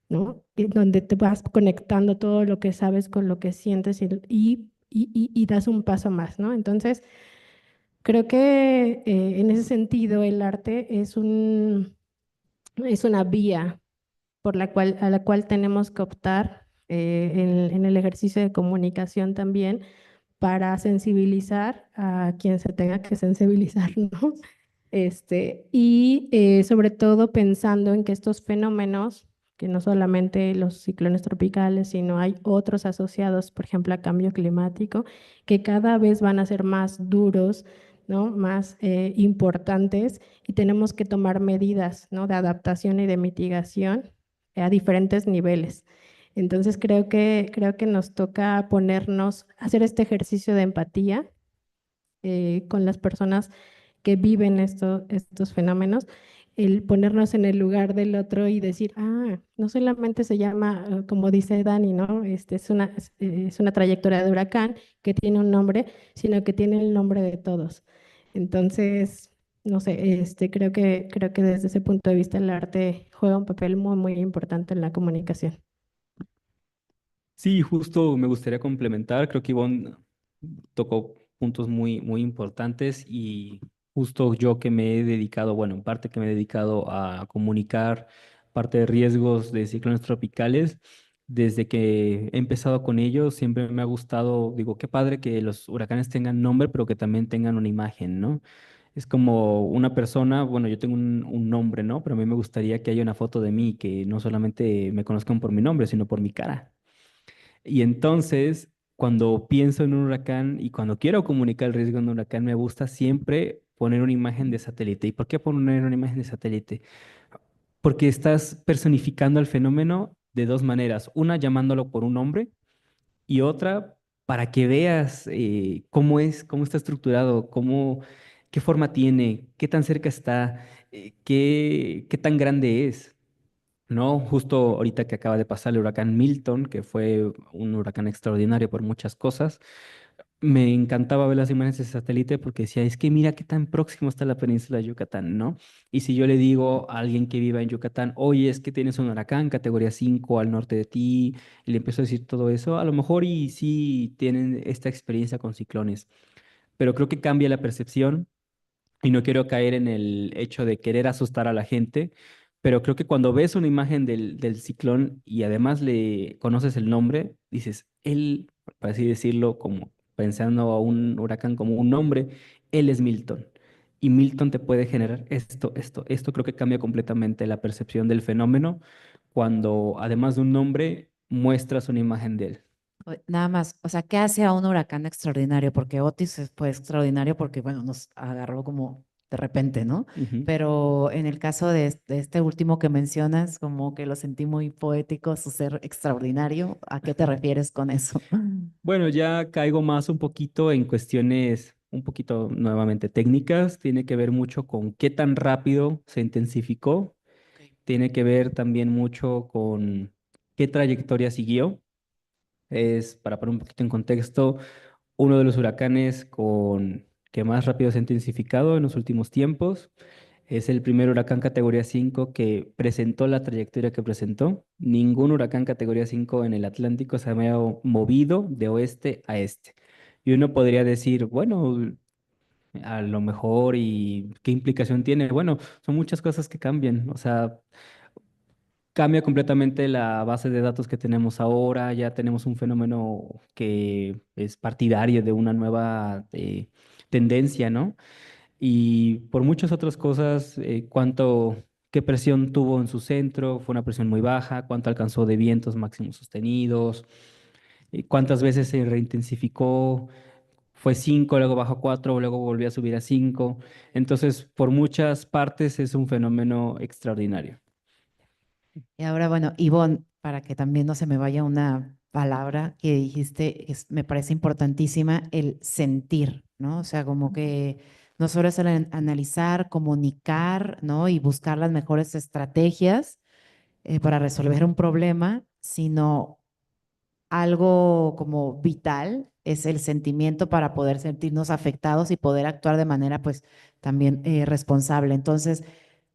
¿no? Y donde te vas conectando todo lo que sabes con lo que sientes y das un paso más, ¿no? Entonces, creo que en ese sentido el arte es una vía a la cual tenemos que optar en el ejercicio de comunicación también para sensibilizar a quien se tenga que sensibilizar, ¿no? Y sobre todo pensando en que estos fenómenos, que no solamente los ciclones tropicales, sino hay otros asociados, por ejemplo, a cambio climático, que cada vez van a ser más duros, ¿no? Más importantes y tenemos que tomar medidas, ¿no? De adaptación y de mitigación a diferentes niveles. Entonces creo que nos toca hacer este ejercicio de empatía con las personas que viven estos fenómenos, el ponernos en el lugar del otro y decir, no solamente se llama, como dice Dani, ¿no? Es una trayectoria de huracán que tiene un nombre, sino que tiene el nombre de todos. Entonces, no sé, creo que desde ese punto de vista el arte juega un papel muy, muy importante en la comunicación. Sí, justo me gustaría complementar. Creo que Ivonne tocó puntos muy, muy importantes y justo yo que me he dedicado, bueno, en parte que me he dedicado a comunicar parte de riesgos de ciclones tropicales, desde que he empezado con ellos, siempre me ha gustado, digo, qué padre que los huracanes tengan nombre, pero que también tengan una imagen, ¿no? Es como una persona, bueno, yo tengo un nombre, ¿no? Pero a mí me gustaría que haya una foto de mí, que no solamente me conozcan por mi nombre, sino por mi cara. Y entonces, cuando pienso en un huracán y cuando quiero comunicar el riesgo de un huracán, me gusta siempre poner una imagen de satélite. ¿Y por qué poner una imagen de satélite? Porque estás personificando el fenómeno de dos maneras. Una, llamándolo por un nombre y otra, para que veas cómo es, cómo está estructurado, qué forma tiene, qué tan cerca está, qué tan grande es. No, justo ahorita que acaba de pasar el huracán Milton, que fue un huracán extraordinario por muchas cosas, me encantaba ver las imágenes de satélite porque decía, es que mira qué tan próximo está la península de Yucatán, ¿no? Y si yo le digo a alguien que viva en Yucatán, oye, es que tienes un huracán categoría 5 al norte de ti, y le empiezo a decir todo eso, a lo mejor y sí tienen esta experiencia con ciclones, pero creo que cambia la percepción y no quiero caer en el hecho de querer asustar a la gente, pero creo que cuando ves una imagen del ciclón y además le conoces el nombre, dices, él, por así decirlo, como pensando a un huracán como un nombre, él es Milton. Y Milton te puede generar esto. Creo que cambia completamente la percepción del fenómeno cuando además de un nombre muestras una imagen de él. Nada más, o sea, ¿qué hace a un huracán extraordinario? Porque fue extraordinario porque, bueno, nos agarró como de repente, ¿no? Ujú. Pero en el caso de este último que mencionas, como que lo sentí muy poético, su ser extraordinario. ¿A qué te refieres con eso? Bueno, ya caigo más un poquito en cuestiones un poquito nuevamente técnicas. Tiene que ver mucho con qué tan rápido se intensificó. Tiene que ver también mucho con qué trayectoria siguió. Es, para poner un poquito en contexto, uno de los huracanes con que más rápido se ha intensificado en los últimos tiempos. Es el primer huracán categoría 5 que presentó la trayectoria que presentó. Ningún huracán categoría 5 en el Atlántico se había movido de oeste a este. Y uno podría decir, bueno, a lo mejor, ¿y qué implicación tiene? Bueno, son muchas cosas que cambian. O sea, cambia completamente la base de datos que tenemos ahora. Ya tenemos un fenómeno que es partidario de una nueva tendencia, ¿no? Y por muchas otras cosas, qué presión tuvo en su centro, fue una presión muy baja, cuánto alcanzó de vientos máximos sostenidos, cuántas veces se reintensificó, fue 5, luego bajó a 4, luego volvió a subir a 5. Entonces, por muchas partes es un fenómeno extraordinario. Y ahora, bueno, Ivonne, para que también no se me vaya una palabra que dijiste, me parece importantísima, el sentir, ¿no? O sea, como que no solo es el analizar, comunicar, ¿no? Y buscar las mejores estrategias para resolver un problema, sino algo como vital, es el sentimiento para poder sentirnos afectados y poder actuar de manera, pues, también responsable. Entonces,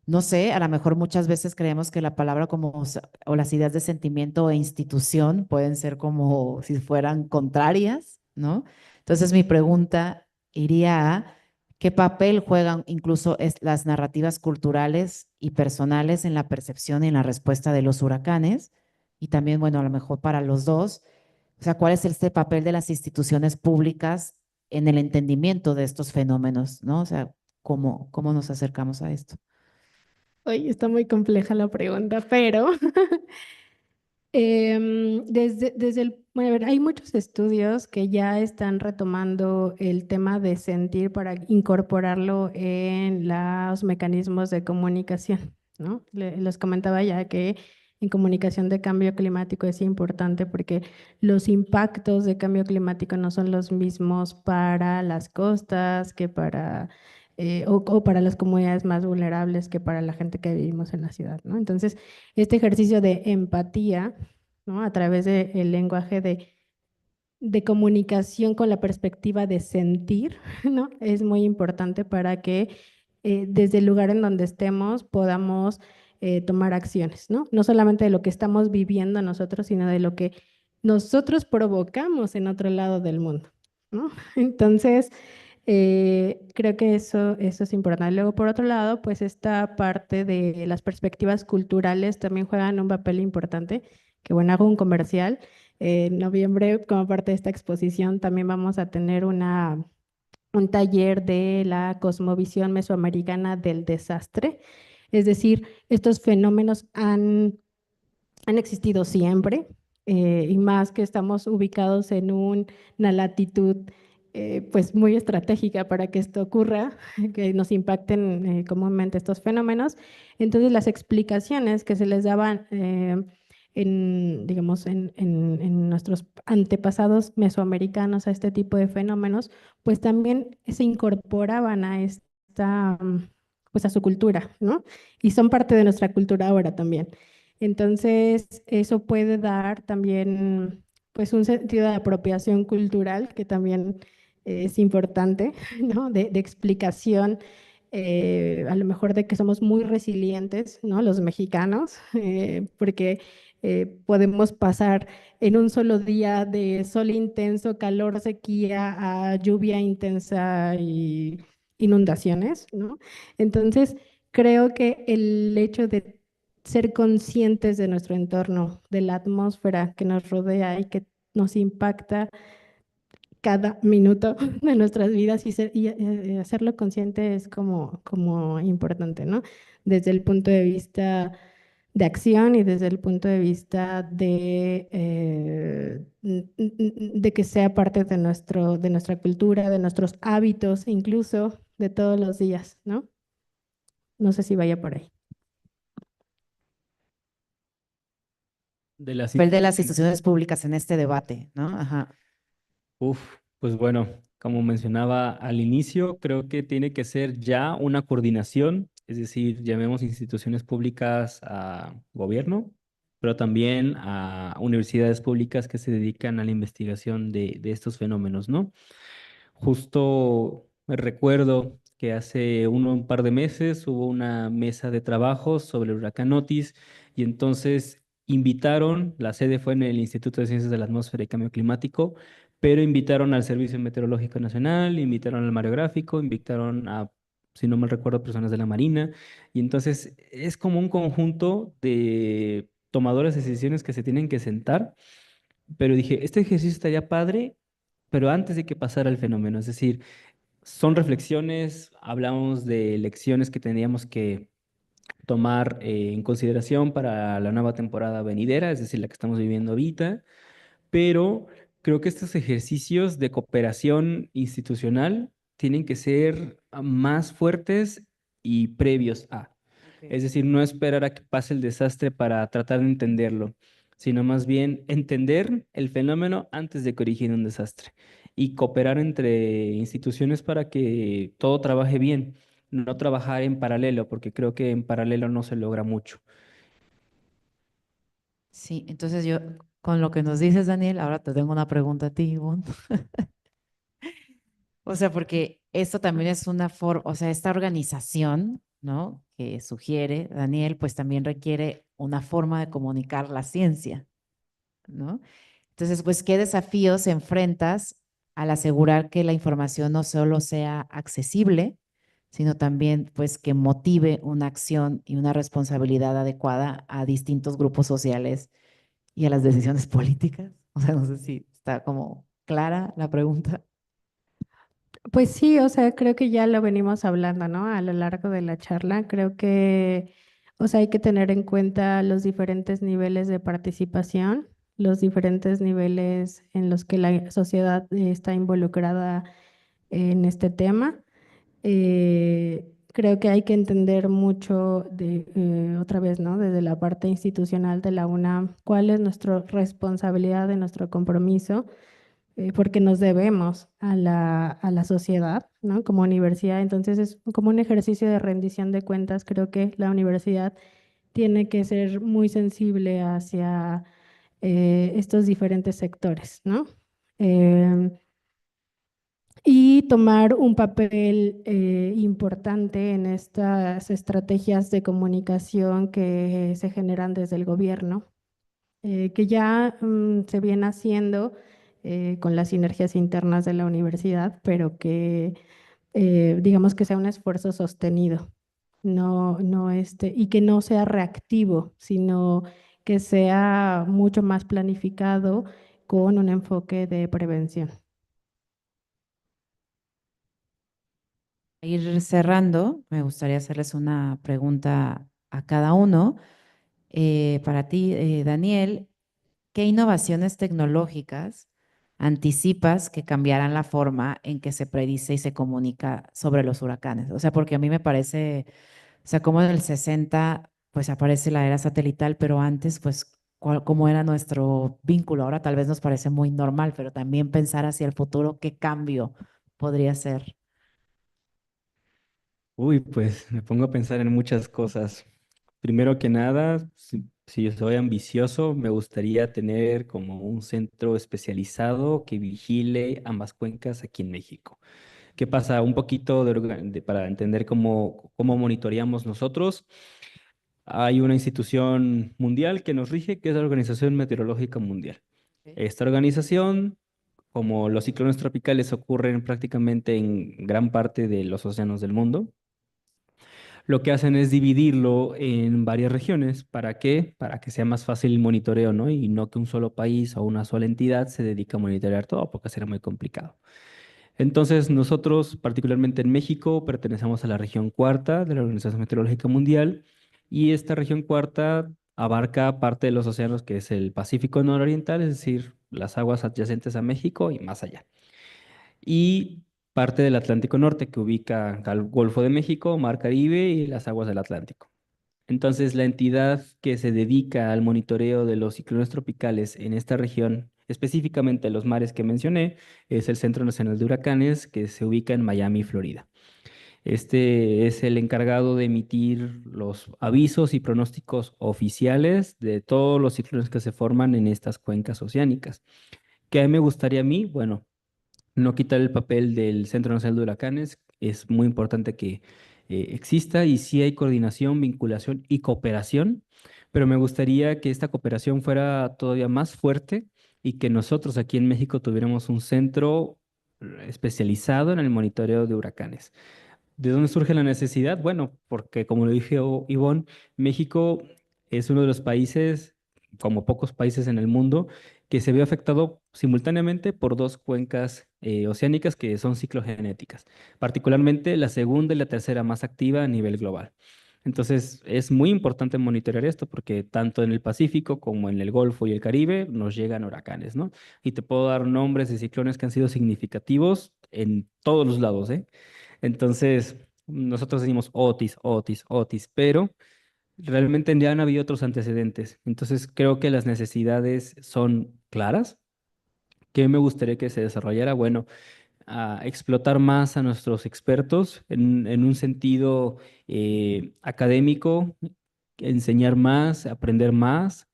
no sé, a lo mejor muchas veces creemos que la palabra como, o las ideas de sentimiento e institución pueden ser como si fueran contrarias, ¿no? Entonces mi pregunta iría a qué papel juegan incluso las narrativas culturales y personales en la percepción y en la respuesta de los huracanes. Y también, bueno, a lo mejor para los dos, o sea, ¿cuál es este papel de las instituciones públicas en el entendimiento de estos fenómenos, ¿no? O sea, ¿cómo nos acercamos a esto? Oye, está muy compleja la pregunta, pero desde bueno, a ver, hay muchos estudios que ya están retomando el tema de sentir para incorporarlo en los mecanismos de comunicación, ¿no? Les comentaba ya que en comunicación de cambio climático es importante porque los impactos de cambio climático no son los mismos para las costas que para, o para las comunidades más vulnerables que para la gente que vivimos en la ciudad, ¿no? Entonces, este ejercicio de empatía, ¿no? A través del lenguaje de comunicación con la perspectiva de sentir, ¿no? Es muy importante para que desde el lugar en donde estemos podamos tomar acciones, ¿no? No solamente de lo que estamos viviendo nosotros, sino de lo que nosotros provocamos en otro lado del mundo, ¿no? Entonces, creo que eso es importante. Luego, por otro lado, pues esta parte de las perspectivas culturales también juegan un papel importante, que bueno, hago un comercial. En noviembre, como parte de esta exposición, también vamos a tener un taller de la cosmovisión mesoamericana del desastre. Es decir, estos fenómenos han existido siempre, y más que estamos ubicados en una latitud pues muy estratégica para que esto ocurra, que nos impacten comúnmente estos fenómenos. Entonces las explicaciones que se les daban digamos, en nuestros antepasados mesoamericanos a este tipo de fenómenos, pues también se incorporaban a pues a su cultura, ¿no? Y son parte de nuestra cultura ahora también. Entonces, eso puede dar también pues un sentido de apropiación cultural que también es importante, ¿no? De explicación, a lo mejor de que somos muy resilientes, ¿no? Los mexicanos, porque podemos pasar en un solo día de sol intenso, calor, sequía, a lluvia intensa y inundaciones, ¿no? Entonces, creo que el hecho de ser conscientes de nuestro entorno, de la atmósfera que nos rodea y que nos impacta cada minuto de nuestras vidas y hacerlo consciente es como importante, ¿no? Desde el punto de vista de acción y desde el punto de vista de que sea parte de nuestra cultura, de nuestros hábitos, incluso de todos los días, ¿no? No sé si vaya por ahí. De las Papel de las instituciones. instituciones públicas en este debate, ¿no? Ajá. Pues bueno, como mencionaba al inicio, creo que tiene que ser ya una coordinación, es decir, llamemos instituciones públicas a gobierno, pero también a universidades públicas que se dedican a la investigación de estos fenómenos, ¿no? Justo me recuerdo que hace un par de meses hubo una mesa de trabajo sobre el huracán Otis y entonces invitaron, la sede fue en el Instituto de Ciencias de la Atmósfera y Cambio Climático, pero invitaron al Servicio Meteorológico Nacional, invitaron al Mareográfico, invitaron a, si no mal recuerdo, personas de la Marina y entonces es como un conjunto de tomadores de decisiones que se tienen que sentar, pero dije, este ejercicio estaría padre pero antes de que pasara el fenómeno, es decir, son reflexiones, hablamos de lecciones que tendríamos que tomar en consideración para la nueva temporada venidera, es decir, la que estamos viviendo ahorita, pero creo que estos ejercicios de cooperación institucional tienen que ser más fuertes y previos a. Es decir, no esperar a que pase el desastre para tratar de entenderlo, sino más bien entender el fenómeno antes de que origine un desastre y cooperar entre instituciones para que todo trabaje bien, no trabajar en paralelo, porque creo que en paralelo no se logra mucho. Sí, entonces yo, con lo que nos dices, Daniel, ahora te tengo una pregunta a ti, Ivonne. O sea, porque esto también es una forma, o sea, esta organización, ¿no? Que sugiere Daniel, pues también requiere una forma de comunicar la ciencia, ¿no? Entonces, pues, ¿qué desafíos enfrentas al asegurar que la información no solo sea accesible, sino también, pues, que motive una acción y una responsabilidad adecuada a distintos grupos sociales y a las decisiones políticas? O sea, no sé si está como clara la pregunta. Pues sí, o sea, creo que ya lo venimos hablando, ¿no? A lo largo de la charla, creo que, o sea, hay que tener en cuenta los diferentes niveles de participación, los diferentes niveles en los que la sociedad está involucrada en este tema. Creo que hay que entender mucho otra vez, ¿no? Desde la parte institucional de la UNAM, cuál es nuestra responsabilidad de nuestro compromiso porque nos debemos a a la sociedad, ¿no? Como universidad. Entonces es como un ejercicio de rendición de cuentas. Creo que la universidad tiene que ser muy sensible hacia estos diferentes sectores, ¿no? Em, y tomar un papel importante en estas estrategias de comunicación que se generan desde el gobierno que ya se viene haciendo con las sinergias internas de la universidad, pero que digamos que sea un esfuerzo sostenido, no y que no sea reactivo, sino que sea mucho más planificado con un enfoque de prevención. Ir cerrando, me gustaría hacerles una pregunta a cada uno. Para ti, Daniel, ¿qué innovaciones tecnológicas anticipas que cambiarán la forma en que se predice y se comunica sobre los huracanes? O sea, porque a mí me parece, o sea, como en el 60, pues aparece la era satelital, pero antes, pues, ¿cómo era nuestro vínculo? Ahora tal vez nos parece muy normal, pero también pensar hacia el futuro, ¿qué cambio podría ser? Pues me pongo a pensar en muchas cosas. Primero que nada, si yo soy ambicioso, me gustaría tener como un centro especializado que vigile ambas cuencas aquí en México. ¿Qué pasa? Un poquito para entender cómo monitoreamos nosotros. Hay una institución mundial que nos rige, que es la Organización Meteorológica Mundial. Ok. Esta organización, como los ciclones tropicales ocurren prácticamente en gran parte de los océanos del mundo, lo que hacen es dividirlo en varias regiones. ¿Para qué? Para que sea más fácil el monitoreo, ¿no? Y no que un solo país o una sola entidad se dedique a monitorear todo, porque será muy complicado. Entonces, nosotros, particularmente en México, pertenecemos a la región cuarta de la Organización Meteorológica Mundial y esta región cuarta abarca parte de los océanos que es el Pacífico nororiental, es decir, las aguas adyacentes a México y más allá. Y parte del Atlántico Norte que ubica al Golfo de México, Mar Caribe y las aguas del Atlántico. Entonces, la entidad que se dedica al monitoreo de los ciclones tropicales en esta región, específicamente los mares que mencioné, es el Centro Nacional de Huracanes, que se ubica en Miami, Florida. Este es el encargado de emitir los avisos y pronósticos oficiales de todos los ciclones que se forman en estas cuencas oceánicas. ¿Qué me gustaría a mí? Bueno, no quitar el papel del Centro Nacional de Huracanes. Es muy importante que exista y sí hay coordinación, vinculación y cooperación, pero me gustaría que esta cooperación fuera todavía más fuerte y que nosotros aquí en México tuviéramos un centro especializado en el monitoreo de huracanes. ¿De dónde surge la necesidad? Bueno, porque como lo dije Ivonne, México es uno de los países, como pocos países en el mundo, que se vio afectado simultáneamente por dos cuencas oceánicas que son ciclogenéticas, particularmente la segunda y la tercera más activa a nivel global. Entonces, es muy importante monitorear esto porque tanto en el Pacífico como en el Golfo y el Caribe nos llegan huracanes, ¿no? Y te puedo dar nombres de ciclones que han sido significativos en todos los lados, ¿eh? Entonces, nosotros decimos Otis, Otis, Otis, pero realmente ya han habido otros antecedentes. Entonces, creo que las necesidades son claras. ¿Qué me gustaría que se desarrollara? Bueno, a explotar más a nuestros expertos en un sentido académico, enseñar más, aprender más,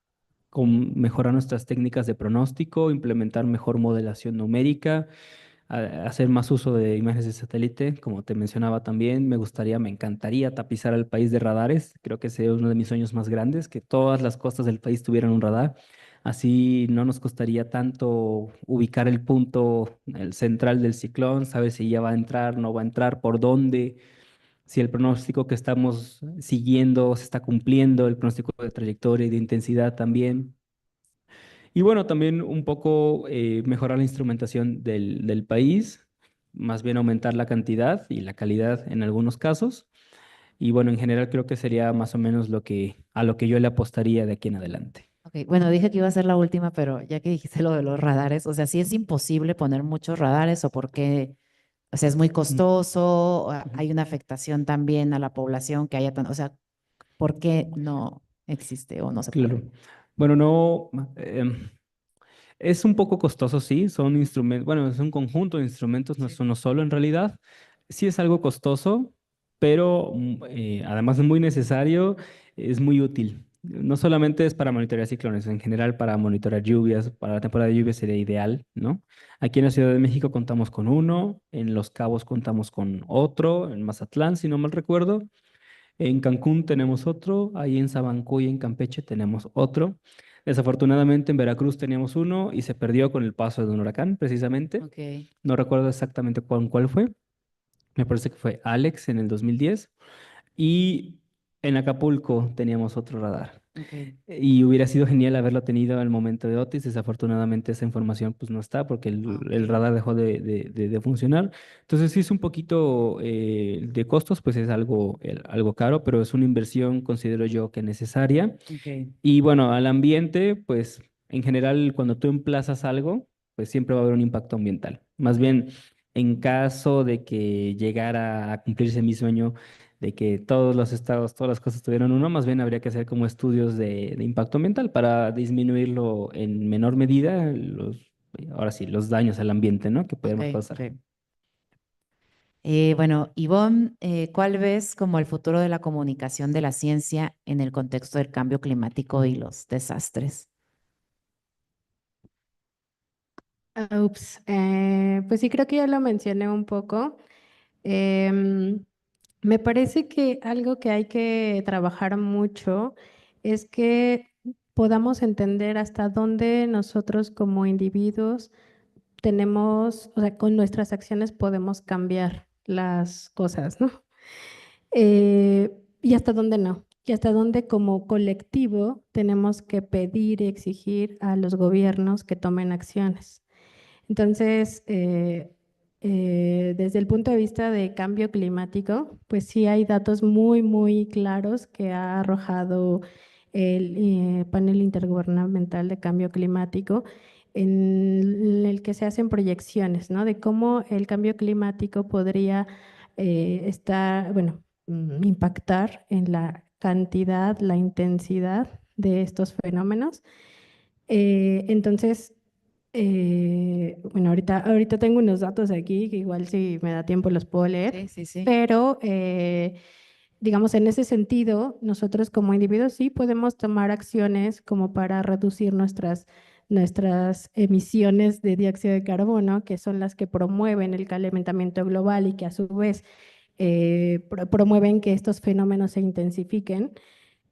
mejorar nuestras técnicas de pronóstico, implementar mejor modelación numérica, hacer más uso de imágenes de satélite, como te mencionaba también. Me gustaría, me encantaría tapizar al país de radares. Creo que sería uno de mis sueños más grandes, que todas las costas del país tuvieran un radar. Así no nos costaría tanto ubicar el punto, el central del ciclón, saber si ya va a entrar, no va a entrar, por dónde, si el pronóstico que estamos siguiendo se está cumpliendo, el pronóstico de trayectoria y de intensidad también. Y bueno, también un poco mejorar la instrumentación del país, más bien aumentar la cantidad y la calidad en algunos casos. Y bueno, en general creo que sería más o menos a lo que yo le apostaría de aquí en adelante. Ok, bueno, dije que iba a ser la última, pero ya que dijiste lo de los radares, o sea, sí es imposible poner muchos radares o porque, o sea, es muy Mm, costoso, o ujú. hay una afectación también a la población que haya tan, o sea, ¿por qué no existe o no se puede? Claro. Bueno, no, es un poco costoso, sí, son instrumentos, bueno, es un conjunto de instrumentos, no es Sí. uno solo en realidad. Sí es algo costoso, pero además es muy necesario, es muy útil. No solamente es para monitorear ciclones, en general para monitorear lluvias, para la temporada de lluvias sería ideal, ¿no? Aquí en la Ciudad de México contamos con uno, en Los Cabos contamos con otro, en Mazatlán, si no mal recuerdo. En Cancún tenemos otro, ahí en Sabancuy, en Campeche, tenemos otro. Desafortunadamente en Veracruz teníamos uno y se perdió con el paso de un huracán, precisamente. Ok, No recuerdo exactamente cuál fue. Me parece que fue Alex en el 2010. Y en Acapulco teníamos otro radar. ok, Y hubiera sido genial haberlo tenido al momento de Otis. Desafortunadamente esa información pues no está porque ok. el radar dejó de funcionar. Entonces sí es un poquito de costos, pues es algo, algo caro, pero es una inversión, considero yo, que necesaria. Ok, Y bueno, al ambiente, pues en general cuando tú emplazas algo, pues siempre va a haber un impacto ambiental. Más bien, en caso de que llegara a cumplirse mi sueño de que todos los estados, todas las cosas tuvieran uno, más bien habría que hacer como estudios de impacto ambiental para disminuirlo en menor medida, ahora sí, los daños al ambiente, ¿no? Que ok, podemos ok. causar. Bueno, Ivonne, ¿cuál ves como el futuro de la comunicación de la ciencia en el contexto del cambio climático y los desastres? Ups, pues sí, creo que ya lo mencioné un poco. Em, Me parece que algo que hay que trabajar mucho es que podamos entender hasta dónde nosotros como individuos tenemos, o sea, con nuestras acciones podemos cambiar las cosas, ¿no? Y hasta dónde no, y hasta dónde como colectivo tenemos que pedir y exigir a los gobiernos que tomen acciones. Entonces, desde el punto de vista de cambio climático, pues sí hay datos muy, muy claros que ha arrojado el panel intergubernamental de cambio climático, en el que se hacen proyecciones, ¿no? De cómo el cambio climático podría impactar en la cantidad, la intensidad de estos fenómenos. Entonces, bueno, ahorita tengo unos datos aquí que igual si me da tiempo los puedo leer, Sí, sí, sí. pero digamos, en ese sentido, nosotros como individuos sí podemos tomar acciones como para reducir nuestras emisiones de dióxido de carbono, que son las que promueven el calentamiento global y que a su vez promueven que estos fenómenos se intensifiquen.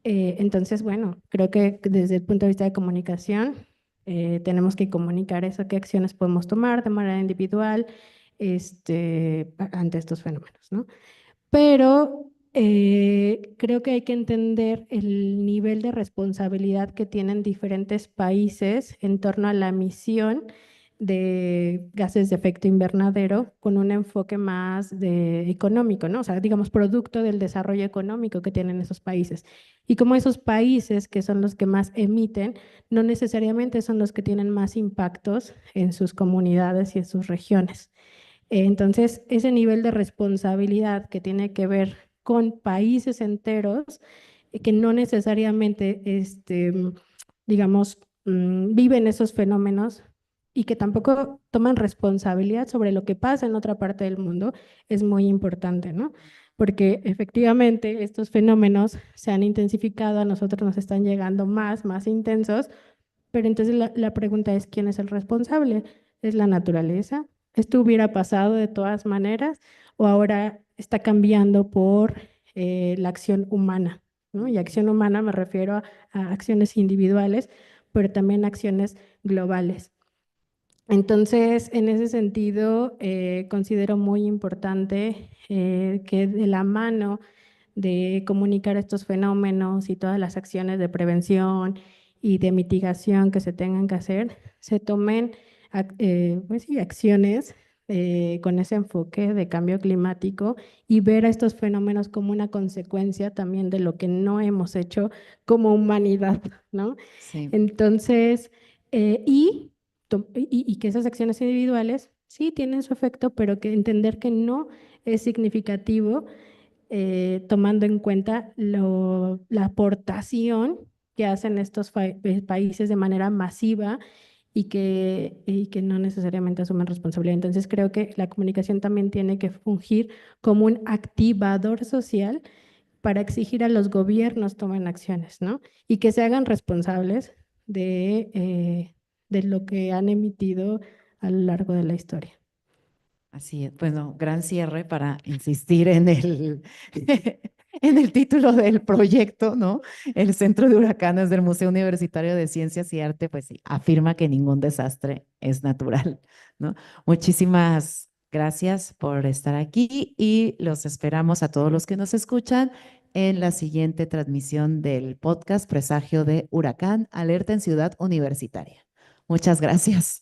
Entonces, bueno, creo que desde el punto de vista de comunicación, tenemos que comunicar eso, qué acciones podemos tomar de manera individual ante estos fenómenos, ¿no? Pero creo que hay que entender el nivel de responsabilidad que tienen diferentes países en torno a la emisión de gases de efecto invernadero con un enfoque más económico, ¿no? O sea, digamos, producto del desarrollo económico que tienen esos países. Y como esos países que son los que más emiten, no necesariamente son los que tienen más impactos en sus comunidades y en sus regiones. Entonces, ese nivel de responsabilidad que tiene que ver con países enteros que no necesariamente, digamos, viven esos fenómenos y que tampoco toman responsabilidad sobre lo que pasa en otra parte del mundo, es muy importante, ¿no? Porque efectivamente estos fenómenos se han intensificado, a nosotros nos están llegando más intensos, pero entonces la pregunta es, ¿quién es el responsable? ¿Es la naturaleza? ¿Esto hubiera pasado de todas maneras o ahora está cambiando por la acción humana? ¿No? Y acción humana me refiero a acciones individuales, pero también acciones globales. Entonces, en ese sentido, considero muy importante que de la mano de comunicar estos fenómenos y todas las acciones de prevención y de mitigación que se tengan que hacer, se tomen pues sí, acciones con ese enfoque de cambio climático y ver a estos fenómenos como una consecuencia también de lo que no hemos hecho como humanidad, ¿no? Sí. Entonces, y que esas acciones individuales sí tienen su efecto, pero que entender que no es significativo tomando en cuenta la aportación que hacen estos países de manera masiva y que no necesariamente asumen responsabilidad. Entonces creo que la comunicación también tiene que fungir como un activador social para exigir a los gobiernos tomen acciones, ¿no? Y que se hagan responsables de lo que han emitido a lo largo de la historia. Así es. Bueno, gran cierre para insistir en en el título del proyecto, ¿no? El Centro de Huracanes del Museo Universitario de Ciencias y Arte, pues sí, afirma que ningún desastre es natural, ¿no? Muchísimas gracias por estar aquí y los esperamos a todos los que nos escuchan en la siguiente transmisión del podcast Presagio de Huracán, Alerta en Ciudad Universitaria. Muchas gracias.